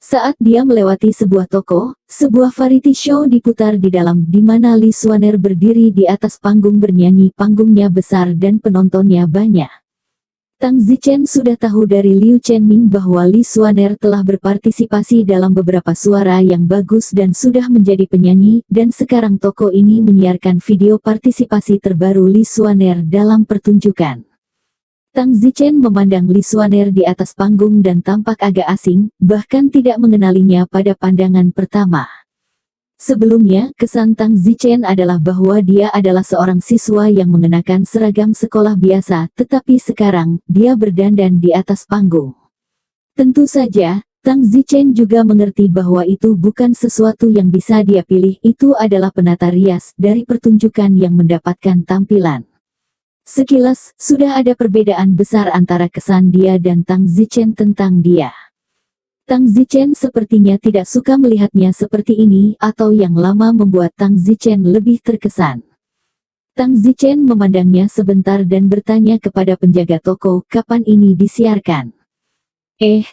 Saat dia melewati sebuah toko, sebuah variety show diputar di dalam, di mana Li Xuaner berdiri di atas panggung bernyanyi. Panggungnya besar dan penontonnya banyak. Tang Zichen sudah tahu dari Liu Chenming bahwa Li Xuaner telah berpartisipasi dalam beberapa suara yang bagus dan sudah menjadi penyanyi, dan sekarang toko ini menyiarkan video partisipasi terbaru Li Xuaner dalam pertunjukan. Tang Zichen memandang Li Xuaner di atas panggung dan tampak agak asing, bahkan tidak mengenalinya pada pandangan pertama. Sebelumnya, kesan Tang Zichen adalah bahwa dia adalah seorang siswa yang mengenakan seragam sekolah biasa, tetapi sekarang, dia berdandan di atas panggung. Tentu saja, Tang Zichen juga mengerti bahwa itu bukan sesuatu yang bisa dia pilih, itu adalah penata rias dari pertunjukan yang mendapatkan tampilan. Sekilas, sudah ada perbedaan besar antara kesan dia dan Tang Zichen tentang dia. Tang Zichen sepertinya tidak suka melihatnya seperti ini, atau yang lama membuat Tang Zichen lebih terkesan. Tang Zichen memandangnya sebentar dan bertanya kepada penjaga toko, kapan ini disiarkan?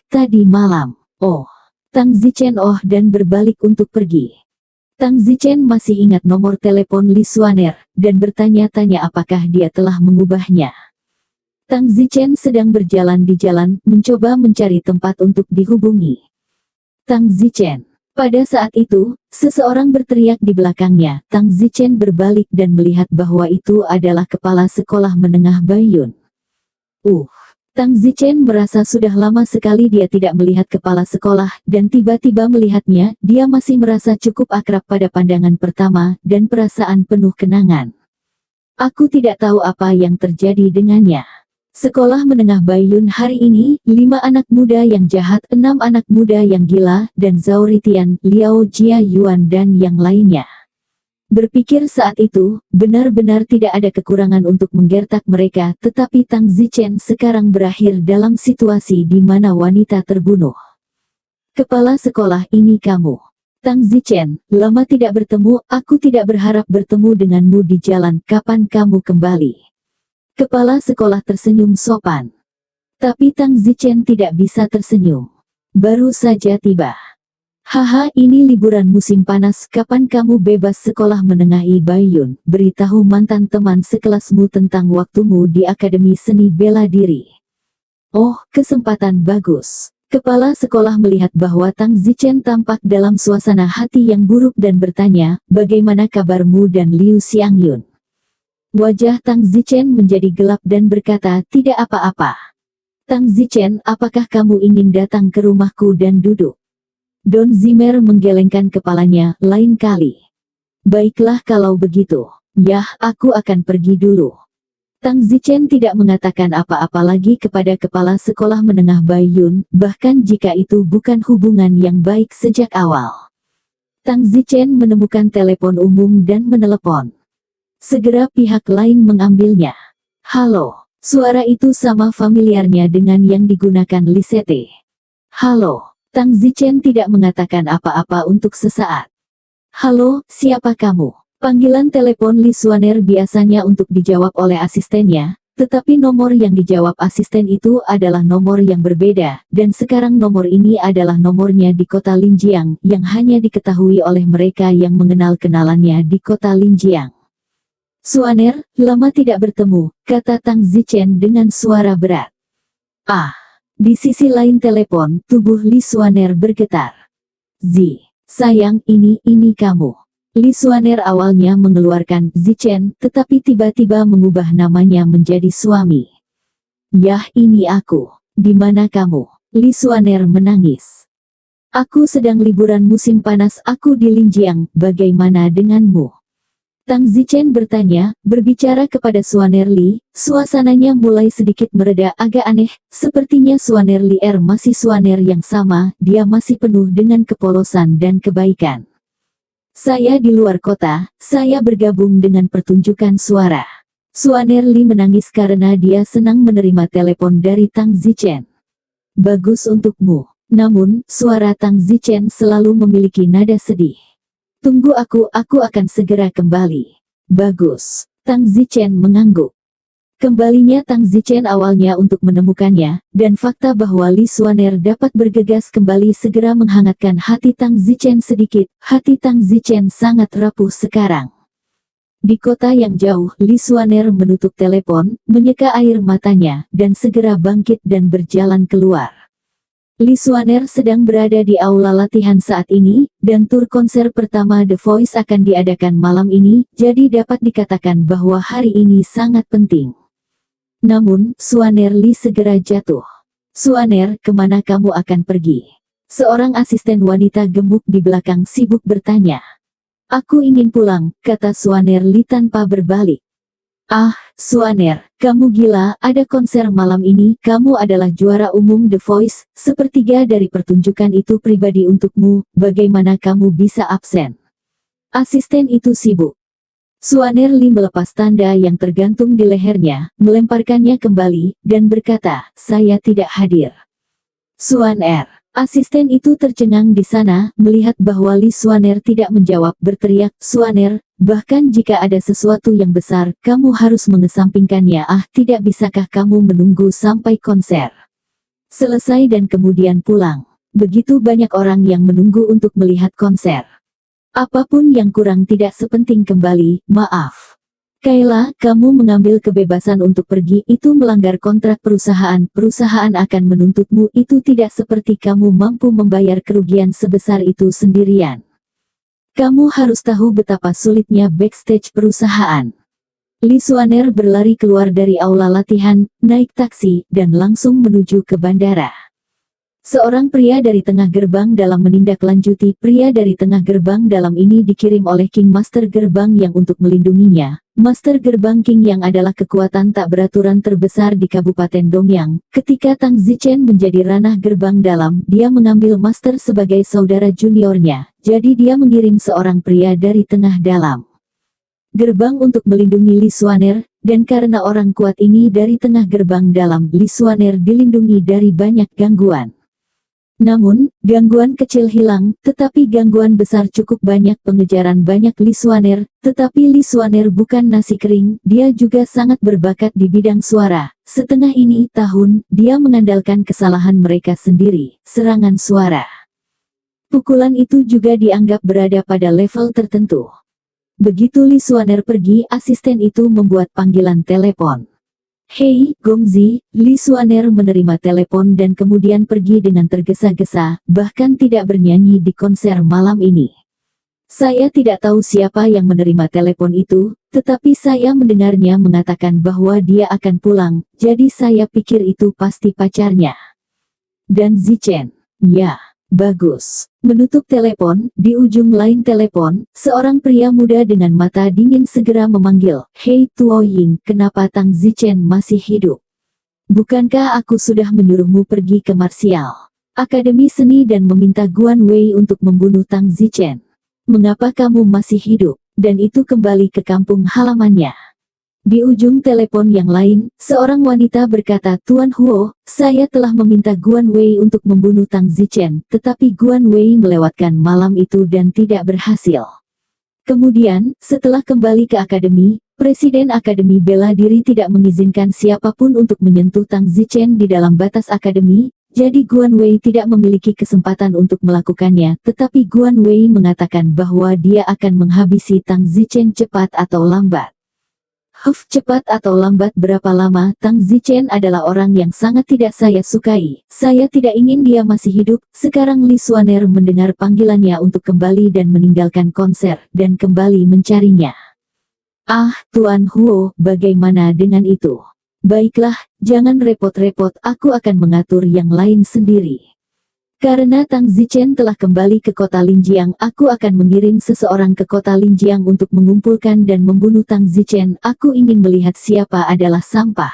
Tadi malam. Oh. Tang Zichen dan berbalik untuk pergi. Tang Zichen masih ingat nomor telepon Li Xuaner, dan bertanya-tanya apakah dia telah mengubahnya. Tang Zichen sedang berjalan di jalan, mencoba mencari tempat untuk dihubungi. Tang Zichen. Pada saat itu, seseorang berteriak di belakangnya. Tang Zichen berbalik dan melihat bahwa itu adalah kepala sekolah menengah Baiyun. Tang Zichen merasa sudah lama sekali dia tidak melihat kepala sekolah, dan tiba-tiba melihatnya, dia masih merasa cukup akrab pada pandangan pertama, dan perasaan penuh kenangan. Aku tidak tahu apa yang terjadi dengannya. Sekolah menengah Baiyun hari ini, 5 anak muda yang jahat, 6 anak muda yang gila, dan Zhao Ritian, Liao Jia Yuan dan yang lainnya. Berpikir saat itu, benar-benar tidak ada kekurangan untuk menggertak mereka, tetapi Tang Zichen sekarang berakhir dalam situasi di mana wanita terbunuh. Kepala sekolah ini kamu. Tang Zichen, lama tidak bertemu, aku tidak berharap bertemu denganmu di jalan, kapan kamu kembali? Kepala sekolah tersenyum sopan. Tapi Tang Zichen tidak bisa tersenyum. Baru saja tiba. Haha, ini liburan musim panas, kapan kamu bebas sekolah menengahi Baiyun? Beritahu mantan teman sekelasmu tentang waktumu di Akademi Seni Bela Diri. Oh, kesempatan bagus. Kepala sekolah melihat bahwa Tang Zichen tampak dalam suasana hati yang buruk dan bertanya, bagaimana kabarmu dan Liu Xiangyun? Wajah Tang Zichen menjadi gelap dan berkata, tidak apa-apa. Tang Zichen, apakah kamu ingin datang ke rumahku dan duduk? Don Zimmer menggelengkan kepalanya, lain kali. Baiklah kalau begitu. Yah, aku akan pergi dulu. Tang Zichen tidak mengatakan apa-apa lagi kepada kepala sekolah menengah Baiyun, bahkan jika itu bukan hubungan yang baik sejak awal. Tang Zichen menemukan telepon umum dan menelepon. Segera pihak lain mengambilnya. Halo, suara itu sama familiarnya dengan yang digunakan Lisette. Halo. Tang Zichen tidak mengatakan apa-apa untuk sesaat. Halo, siapa kamu? Panggilan telepon Li Xuaner biasanya untuk dijawab oleh asistennya, tetapi nomor yang dijawab asisten itu adalah nomor yang berbeda, dan sekarang nomor ini adalah nomornya di kota Linjiang, yang hanya diketahui oleh mereka yang mengenal kenalannya di kota Linjiang. Xuaner, lama tidak bertemu, kata Tang Zichen dengan suara berat. Ah. Di sisi lain telepon, tubuh Li Xuaner bergetar. Sayang, ini kamu. Li Xuaner awalnya mengeluarkan Zichen, tetapi tiba-tiba mengubah namanya menjadi suami. Yah, ini aku. Di mana kamu? Li Xuaner menangis. Aku sedang liburan musim panas, aku di Linjiang, bagaimana denganmu? Tang Zichen bertanya, berbicara kepada Xuaner Li, suasananya mulai sedikit mereda agak aneh, sepertinya Xuaner Li masih Xuaner yang sama, dia masih penuh dengan kepolosan dan kebaikan. Saya di luar kota, saya bergabung dengan pertunjukan suara. Xuaner Li menangis karena dia senang menerima telepon dari Tang Zichen. Bagus untukmu. Namun, suara Tang Zichen selalu memiliki nada sedih. Tunggu aku akan segera kembali. Bagus. Tang Zichen mengangguk. Kembalinya Tang Zichen awalnya untuk menemukannya, dan fakta bahwa Li Xuaner dapat bergegas kembali segera menghangatkan hati Tang Zichen sedikit. Hati Tang Zichen sangat rapuh sekarang. Di kota yang jauh, Li Xuaner menutup telepon, menyeka air matanya, dan segera bangkit dan berjalan keluar. Li Xuaner sedang berada di aula latihan saat ini, dan tur konser pertama The Voice akan diadakan malam ini, jadi dapat dikatakan bahwa hari ini sangat penting. Namun, Xuaner Li segera jatuh. Xuaner, kemana kamu akan pergi? Seorang asisten wanita gemuk di belakang sibuk bertanya. Aku ingin pulang, kata Xuaner Li tanpa berbalik. Ah, Xuaner, kamu gila, ada konser malam ini, kamu adalah juara umum The Voice, sepertiga dari pertunjukan itu pribadi untukmu, bagaimana kamu bisa absen? Asisten itu sibuk. Xuaner Li melepas tanda yang tergantung di lehernya, melemparkannya kembali, dan berkata, saya tidak hadir. Xuaner. Asisten itu tercengang di sana, melihat bahwa Li Xuaner tidak menjawab, berteriak, Xuaner, bahkan jika ada sesuatu yang besar, kamu harus mengesampingkannya. Ah, tidak bisakah kamu menunggu sampai konser selesai dan kemudian pulang? Begitu banyak orang yang menunggu untuk melihat konser. Apapun yang kurang tidak sepenting kembali, maaf. Kayla, kamu mengambil kebebasan untuk pergi, itu melanggar kontrak perusahaan. Perusahaan akan menuntutmu, itu tidak seperti kamu mampu membayar kerugian sebesar itu sendirian. Kamu harus tahu betapa sulitnya backstage perusahaan. Li Xuaner berlari keluar dari aula latihan, naik taksi, dan langsung menuju ke bandara. Seorang pria dari tengah gerbang dalam menindaklanjuti pria dari tengah gerbang dalam ini dikirim oleh King Master Gerbang yang untuk melindunginya. Master Gerbang King yang adalah kekuatan tak beraturan terbesar di Kabupaten Dongyang. Ketika Tang Zichen menjadi ranah gerbang dalam, dia mengambil Master sebagai saudara juniornya. Jadi dia mengirim seorang pria dari tengah dalam gerbang untuk melindungi Li Xuaner, dan karena orang kuat ini dari tengah gerbang dalam, Li Xuaner dilindungi dari banyak gangguan. Namun, gangguan kecil hilang, tetapi gangguan besar cukup banyak. Pengejaran banyak Li Xuaner, tetapi Li Xuaner bukan nasi kering, dia juga sangat berbakat di bidang suara. Setengah ini tahun, dia mengandalkan kesalahan mereka sendiri, serangan suara. Pukulan itu juga dianggap berada pada level tertentu. Begitu Li Xuaner pergi, asisten itu membuat panggilan telepon. Hei, Gongzi, Li Xuaner menerima telepon dan kemudian pergi dengan tergesa-gesa, bahkan tidak bernyanyi di konser malam ini. Saya tidak tahu siapa yang menerima telepon itu, tetapi saya mendengarnya mengatakan bahwa dia akan pulang, jadi saya pikir itu pasti pacarnya. Dan Zichen. Ya, bagus. Menutup telepon, di ujung lain telepon, seorang pria muda dengan mata dingin segera memanggil, Hei Tuo Ying, kenapa Tang Zichen masih hidup? Bukankah aku sudah menyuruhmu pergi ke Martial Akademi Seni dan meminta Guan Wei untuk membunuh Tang Zichen? Mengapa kamu masih hidup? Dan itu kembali ke kampung halamannya. Di ujung telepon yang lain, seorang wanita berkata, Tuan Huo, saya telah meminta Guan Wei untuk membunuh Tang Zichen, tetapi Guan Wei melewatkan malam itu dan tidak berhasil. Kemudian, setelah kembali ke akademi, Presiden Akademi Bela Diri tidak mengizinkan siapapun untuk menyentuh Tang Zichen di dalam batas akademi, jadi Guan Wei tidak memiliki kesempatan untuk melakukannya, tetapi Guan Wei mengatakan bahwa dia akan menghabisi Tang Zichen cepat atau lambat. Cepat atau lambat berapa lama, Tang Zichen adalah orang yang sangat tidak saya sukai. Saya tidak ingin dia masih hidup. Sekarang Li Xuaner mendengar panggilannya untuk kembali dan meninggalkan konser, dan kembali mencarinya. Ah, Tuan Huo, bagaimana dengan itu? Baiklah, jangan repot-repot, aku akan mengatur yang lain sendiri. Karena Tang Zichen telah kembali ke kota Linjiang, aku akan mengirim seseorang ke kota Linjiang untuk mengumpulkan dan membunuh Tang Zichen. Aku ingin melihat siapa adalah sampah.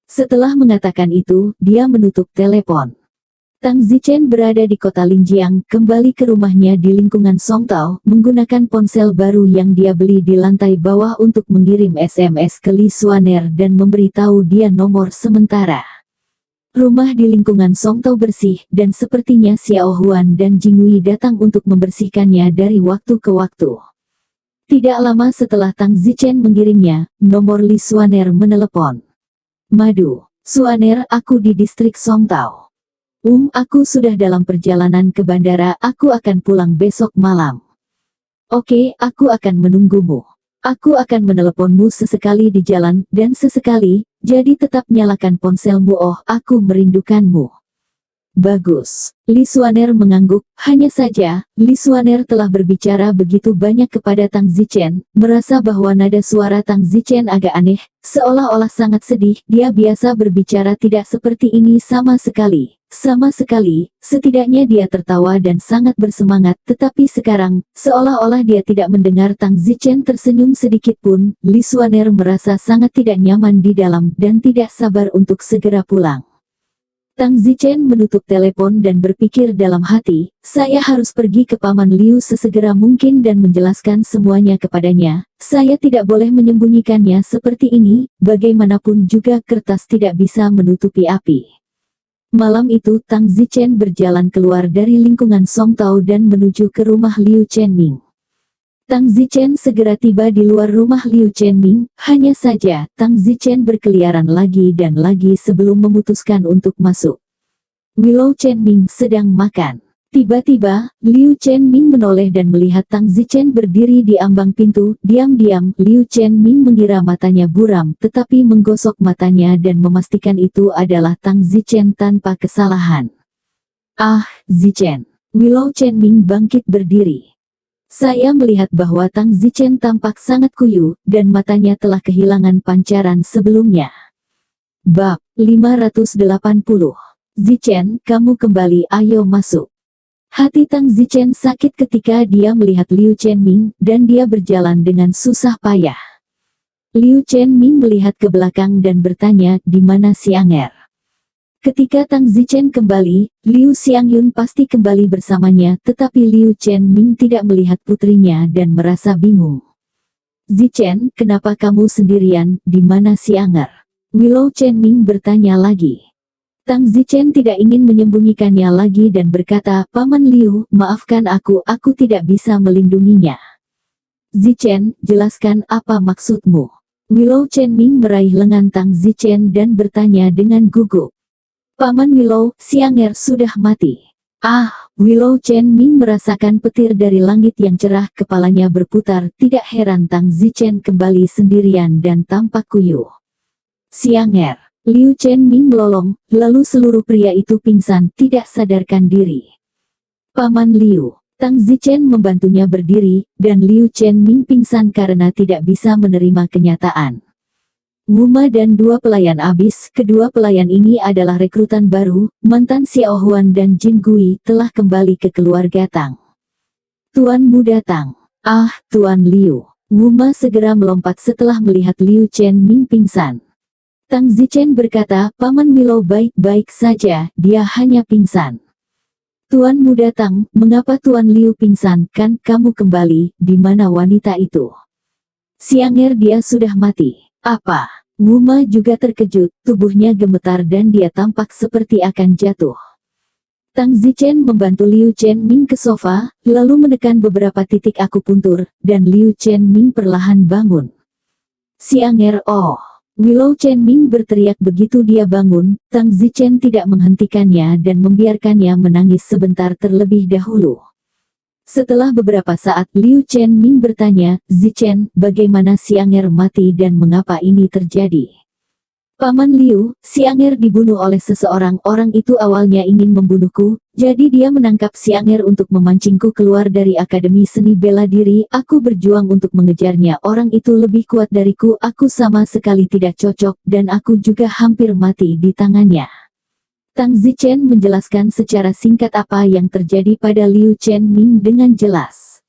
Setelah mengatakan itu, dia menutup telepon. Tang Zichen berada di kota Linjiang, kembali ke rumahnya di lingkungan Songtao, menggunakan ponsel baru yang dia beli di lantai bawah untuk mengirim SMS ke Li Xuaner dan memberitahu dia nomor sementara. Rumah di lingkungan Songtao bersih, dan sepertinya Xiao Huan dan Jingwei datang untuk membersihkannya dari waktu ke waktu. Tidak lama setelah Tang Zichen mengirimnya, nomor Li Xuaner menelepon. Madu, Xuaner, aku di distrik Songtao. Aku sudah dalam perjalanan ke bandara, aku akan pulang besok malam. Oke, aku akan menunggumu. Aku akan meneleponmu sesekali di jalan, dan sesekali, jadi tetap nyalakan ponselmu. Oh, aku merindukanmu. Bagus. Li Xuaner mengangguk, hanya saja, Li Xuaner telah berbicara begitu banyak kepada Tang Zichen, merasa bahwa nada suara Tang Zichen agak aneh, seolah-olah sangat sedih. Dia biasa berbicara tidak seperti ini sama sekali. Sama sekali, setidaknya dia tertawa dan sangat bersemangat, tetapi sekarang, seolah-olah dia tidak mendengar Tang Zichen tersenyum sedikit pun. Li Xuaner merasa sangat tidak nyaman di dalam, dan tidak sabar untuk segera pulang. Tang Zichen menutup telepon dan berpikir dalam hati, saya harus pergi ke Paman Liu sesegera mungkin dan menjelaskan semuanya kepadanya. Saya tidak boleh menyembunyikannya seperti ini, bagaimanapun juga kertas tidak bisa menutupi api. Malam itu Tang Zichen berjalan keluar dari lingkungan Songtao dan menuju ke rumah Liu Chenming. Tang Zichen segera tiba di luar rumah Liu Chenming, hanya saja Tang Zichen berkeliaran lagi dan lagi sebelum memutuskan untuk masuk. Willow Chenming sedang makan. Tiba-tiba, Liu Chenming menoleh dan melihat Tang Zichen berdiri di ambang pintu. Diam-diam, Liu Chenming mengira matanya buram, tetapi menggosok matanya dan memastikan itu adalah Tang Zichen tanpa kesalahan. Ah, Zichen. Willow Chenming bangkit berdiri. Saya melihat bahwa Tang Zichen tampak sangat kuyu, dan matanya telah kehilangan pancaran sebelumnya. Bab 580. Zichen, kamu kembali, ayo masuk. Hati Tang Zichen sakit ketika dia melihat Liu Chenming, dan dia berjalan dengan susah payah. Liu Chenming melihat ke belakang dan bertanya, di mana Xiang'er? Ketika Tang Zichen kembali, Liu Xiangyun pasti kembali bersamanya, tetapi Liu Chenming tidak melihat putrinya dan merasa bingung. Zichen, kenapa kamu sendirian, di mana Xiang'er? Willow Chenming bertanya lagi. Tang Zichen tidak ingin menyembunyikannya lagi dan berkata, Paman Liu, maafkan aku tidak bisa melindunginya. Zichen, jelaskan apa maksudmu? Willow Chenming meraih lengan Tang Zichen dan bertanya dengan gugup. Paman Willow, Xiang'er sudah mati. Ah, Willow Chenming merasakan petir dari langit yang cerah, kepalanya berputar, tidak heran Tang Zichen kembali sendirian dan tampak kuyuh. Xiang'er, Liu Chenming melolong, lalu seluruh pria itu pingsan, tidak sadarkan diri. Paman Liu, Tang Zichen membantunya berdiri, dan Liu Chenming pingsan karena tidak bisa menerima kenyataan. Wuma dan dua pelayan abis, kedua pelayan ini adalah rekrutan baru, mantan Xiao Huan dan Jin Gui telah kembali ke keluarga Tang. Tuan Muda Tang. Ah, Tuan Liu. Wuma segera melompat setelah melihat Liu Chenming pingsan. Tang Zichen berkata, Paman Willow baik-baik saja, dia hanya pingsan. Tuan Muda Tang, mengapa Tuan Liu pingsan? Kan kamu kembali, di mana wanita itu? Xiang'er, dia sudah mati. Apa? Wuma juga terkejut, tubuhnya gemetar dan dia tampak seperti akan jatuh. Tang Zichen membantu Liu Chenming ke sofa, lalu menekan beberapa titik akupuntur, dan Liu Chenming perlahan bangun. Xiang'er, oh! Willow Chenming berteriak begitu dia bangun, Tang Zichen tidak menghentikannya dan membiarkannya menangis sebentar terlebih dahulu. Setelah beberapa saat, Liu Chenming bertanya, Zichen, bagaimana Xiang'er mati dan mengapa ini terjadi? Paman Liu, Xiang'er dibunuh oleh seseorang, orang itu awalnya ingin membunuhku, jadi dia menangkap Xiang'er untuk memancingku keluar dari Akademi Seni Bela Diri, aku berjuang untuk mengejarnya, orang itu lebih kuat dariku, aku sama sekali tidak cocok, dan aku juga hampir mati di tangannya. Tang Zichen menjelaskan secara singkat apa yang terjadi pada Liu Chenming dengan jelas.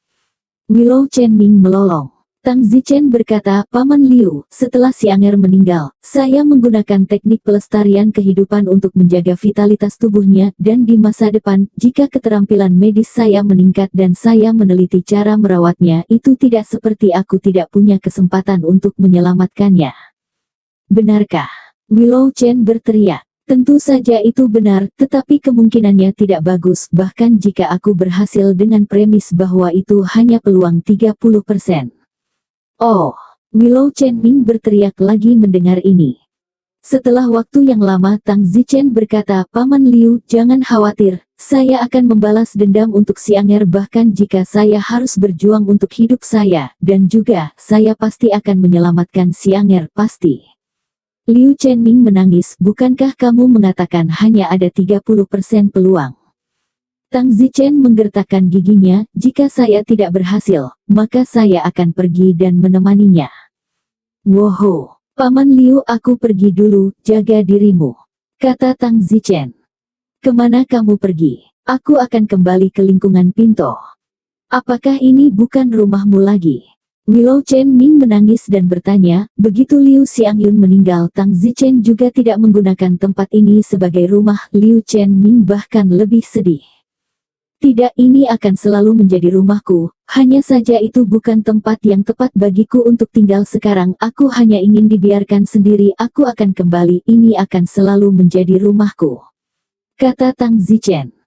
Willow Chenming melolong. Tang Zichen berkata, Paman Liu, setelah Xiang'er meninggal, saya menggunakan teknik pelestarian kehidupan untuk menjaga vitalitas tubuhnya, dan di masa depan, jika keterampilan medis saya meningkat dan saya meneliti cara merawatnya, itu tidak seperti aku tidak punya kesempatan untuk menyelamatkannya. Benarkah? Willow Chen berteriak. Tentu saja itu benar, tetapi kemungkinannya tidak bagus, bahkan jika aku berhasil dengan premis bahwa itu hanya peluang 30%. Oh, Willow Chenming berteriak lagi mendengar ini. Setelah waktu yang lama Tang Zichen berkata, Paman Liu, jangan khawatir, saya akan membalas dendam untuk Xiang'er bahkan jika saya harus berjuang untuk hidup saya, dan juga, saya pasti akan menyelamatkan Xiang'er, pasti. Liu Chenming menangis, bukankah kamu mengatakan hanya ada 30% peluang? Tang Zichen menggertakkan giginya, jika saya tidak berhasil, maka saya akan pergi dan menemaninya. Woho, Paman Liu, aku pergi dulu, jaga dirimu, kata Tang Zichen. Kemana kamu pergi? Aku akan kembali ke lingkungan Pinto. Apakah ini bukan rumahmu lagi? Willow Chenming menangis dan bertanya, begitu Liu Xiangyun meninggal Tang Zichen juga tidak menggunakan tempat ini sebagai rumah, Liu Chenming bahkan lebih sedih. Tidak, ini akan selalu menjadi rumahku, hanya saja itu bukan tempat yang tepat bagiku untuk tinggal sekarang, aku hanya ingin dibiarkan sendiri, aku akan kembali, ini akan selalu menjadi rumahku, kata Tang Zichen.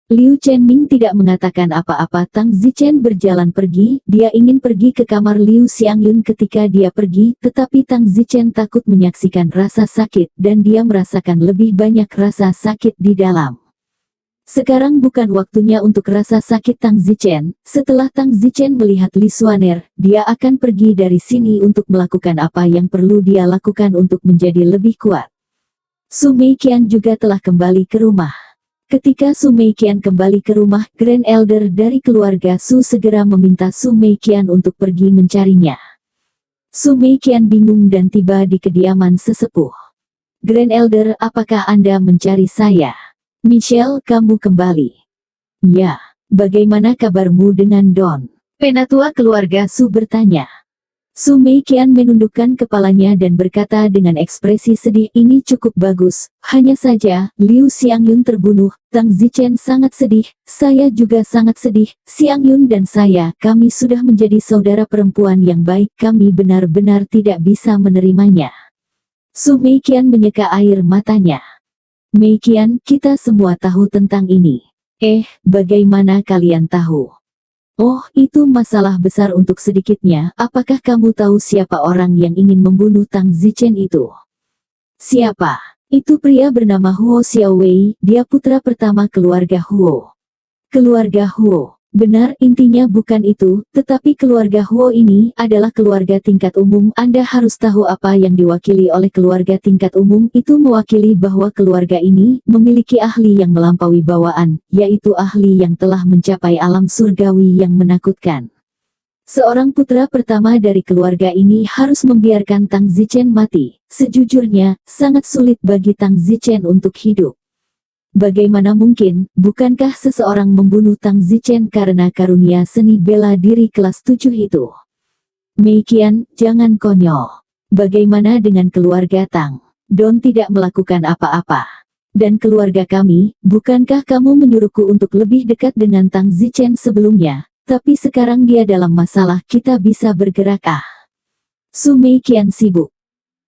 Liu Chenming tidak mengatakan apa-apa. Tang Zichen berjalan pergi, dia ingin pergi ke kamar Liu Xiangyun ketika dia pergi, tetapi Tang Zichen takut menyaksikan rasa sakit, dan dia merasakan lebih banyak rasa sakit di dalam. Sekarang bukan waktunya untuk rasa sakit Tang Zichen. Setelah Tang Zichen melihat Li Xuaner, dia akan pergi dari sini untuk melakukan apa yang perlu dia lakukan untuk menjadi lebih kuat. Su Meiqian juga telah kembali ke rumah. Ketika Su Meiqian kembali ke rumah, Grand Elder dari keluarga Su segera meminta Su Meiqian untuk pergi mencarinya. Su Meiqian bingung dan tiba di kediaman sesepuh. Grand Elder, apakah Anda mencari saya? Michelle, kamu kembali. Ya, bagaimana kabarmu dengan Don? Penatua keluarga Su bertanya. Su Meiqian menundukkan kepalanya dan berkata dengan ekspresi sedih, ini cukup bagus, hanya saja, Liu Xiangyun terbunuh, Tang Zichen sangat sedih, saya juga sangat sedih, Xiangyun dan saya, kami sudah menjadi saudara perempuan yang baik, kami benar-benar tidak bisa menerimanya. Su Meiqian menyeka air matanya. Meiqian, kita semua tahu tentang ini. Bagaimana kalian tahu? Oh, itu masalah besar untuk sedikitnya. Apakah kamu tahu siapa orang yang ingin membunuh Tang Zichen itu? Siapa? Itu pria bernama Huo Xiaowei, dia putra pertama keluarga Huo. Keluarga Huo. Benar, intinya bukan itu, tetapi keluarga Huo ini adalah keluarga tingkat umum. Anda harus tahu apa yang diwakili oleh keluarga tingkat umum itu mewakili bahwa keluarga ini memiliki ahli yang melampaui bawaan, yaitu ahli yang telah mencapai alam surgawi yang menakutkan. Seorang putra pertama dari keluarga ini harus membiarkan Tang Zichen mati. Sejujurnya, sangat sulit bagi Tang Zichen untuk hidup. Bagaimana mungkin, bukankah seseorang membunuh Tang Zichen karena karunia seni bela diri kelas 7 itu? Meiqian, jangan konyol. Bagaimana dengan keluarga Tang? Don tidak melakukan apa-apa. Dan keluarga kami, bukankah kamu menyuruhku untuk lebih dekat dengan Tang Zichen sebelumnya? Tapi sekarang dia dalam masalah, kita bisa bergerak. Su Meiqian sibuk.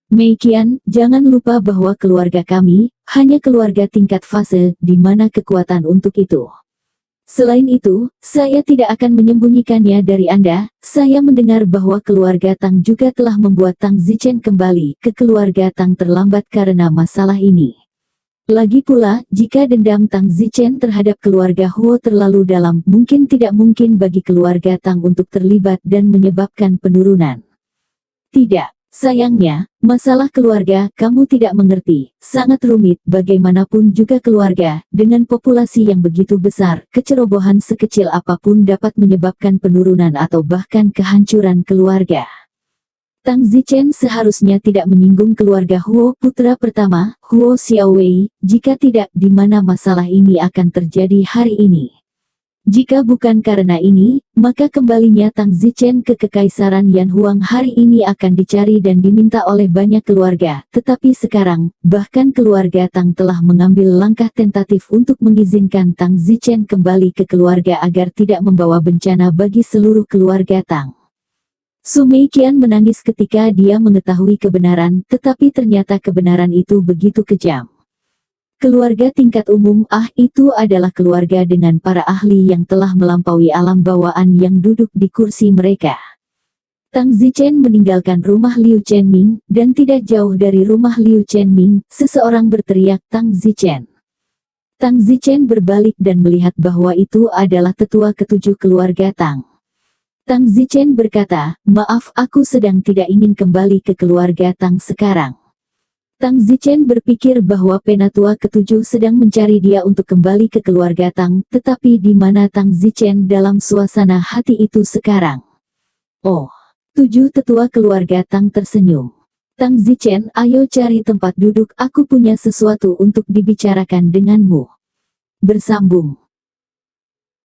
Meiqian, jangan lupa bahwa keluarga kami, hanya keluarga tingkat fase, di mana kekuatan untuk itu. Selain itu, saya tidak akan menyembunyikannya dari Anda, saya mendengar bahwa keluarga Tang juga telah membuat Tang Zichen kembali ke keluarga Tang terlambat karena masalah ini. Lagi pula, jika dendam Tang Zichen terhadap keluarga Huo terlalu dalam, mungkin tidak mungkin bagi keluarga Tang untuk terlibat dan menyebabkan penurunan. Tidak. Sayangnya, masalah keluarga, kamu tidak mengerti, sangat rumit, bagaimanapun juga keluarga, dengan populasi yang begitu besar, kecerobohan sekecil apapun dapat menyebabkan penurunan atau bahkan kehancuran keluarga. Tang Zichen seharusnya tidak menyinggung keluarga Huo, putra pertama, Huo Xiaowei, jika tidak, di mana masalah ini akan terjadi hari ini. Jika bukan karena ini, maka kembalinya Tang Zichen ke Kekaisaran Yan Huang hari ini akan dicari dan diminta oleh banyak keluarga. Tetapi sekarang, bahkan keluarga Tang telah mengambil langkah tentatif untuk mengizinkan Tang Zichen kembali ke keluarga agar tidak membawa bencana bagi seluruh keluarga Tang. Su Meiqian menangis ketika dia mengetahui kebenaran, tetapi ternyata kebenaran itu begitu kejam. Keluarga tingkat umum, itu adalah keluarga dengan para ahli yang telah melampaui alam bawaan yang duduk di kursi mereka. Tang Zichen meninggalkan rumah Liu Chenming, dan tidak jauh dari rumah Liu Chenming, seseorang berteriak Tang Zichen. Tang Zichen berbalik dan melihat bahwa itu adalah tetua ketujuh keluarga Tang. Tang Zichen berkata, maaf, aku sedang tidak ingin kembali ke keluarga Tang sekarang. Tang Zichen berpikir bahwa penatua ketujuh sedang mencari dia untuk kembali ke keluarga Tang, tetapi di mana Tang Zichen dalam suasana hati itu sekarang? Oh, 7 tetua keluarga Tang tersenyum. Tang Zichen, ayo cari tempat duduk, aku punya sesuatu untuk dibicarakan denganmu. Bersambung.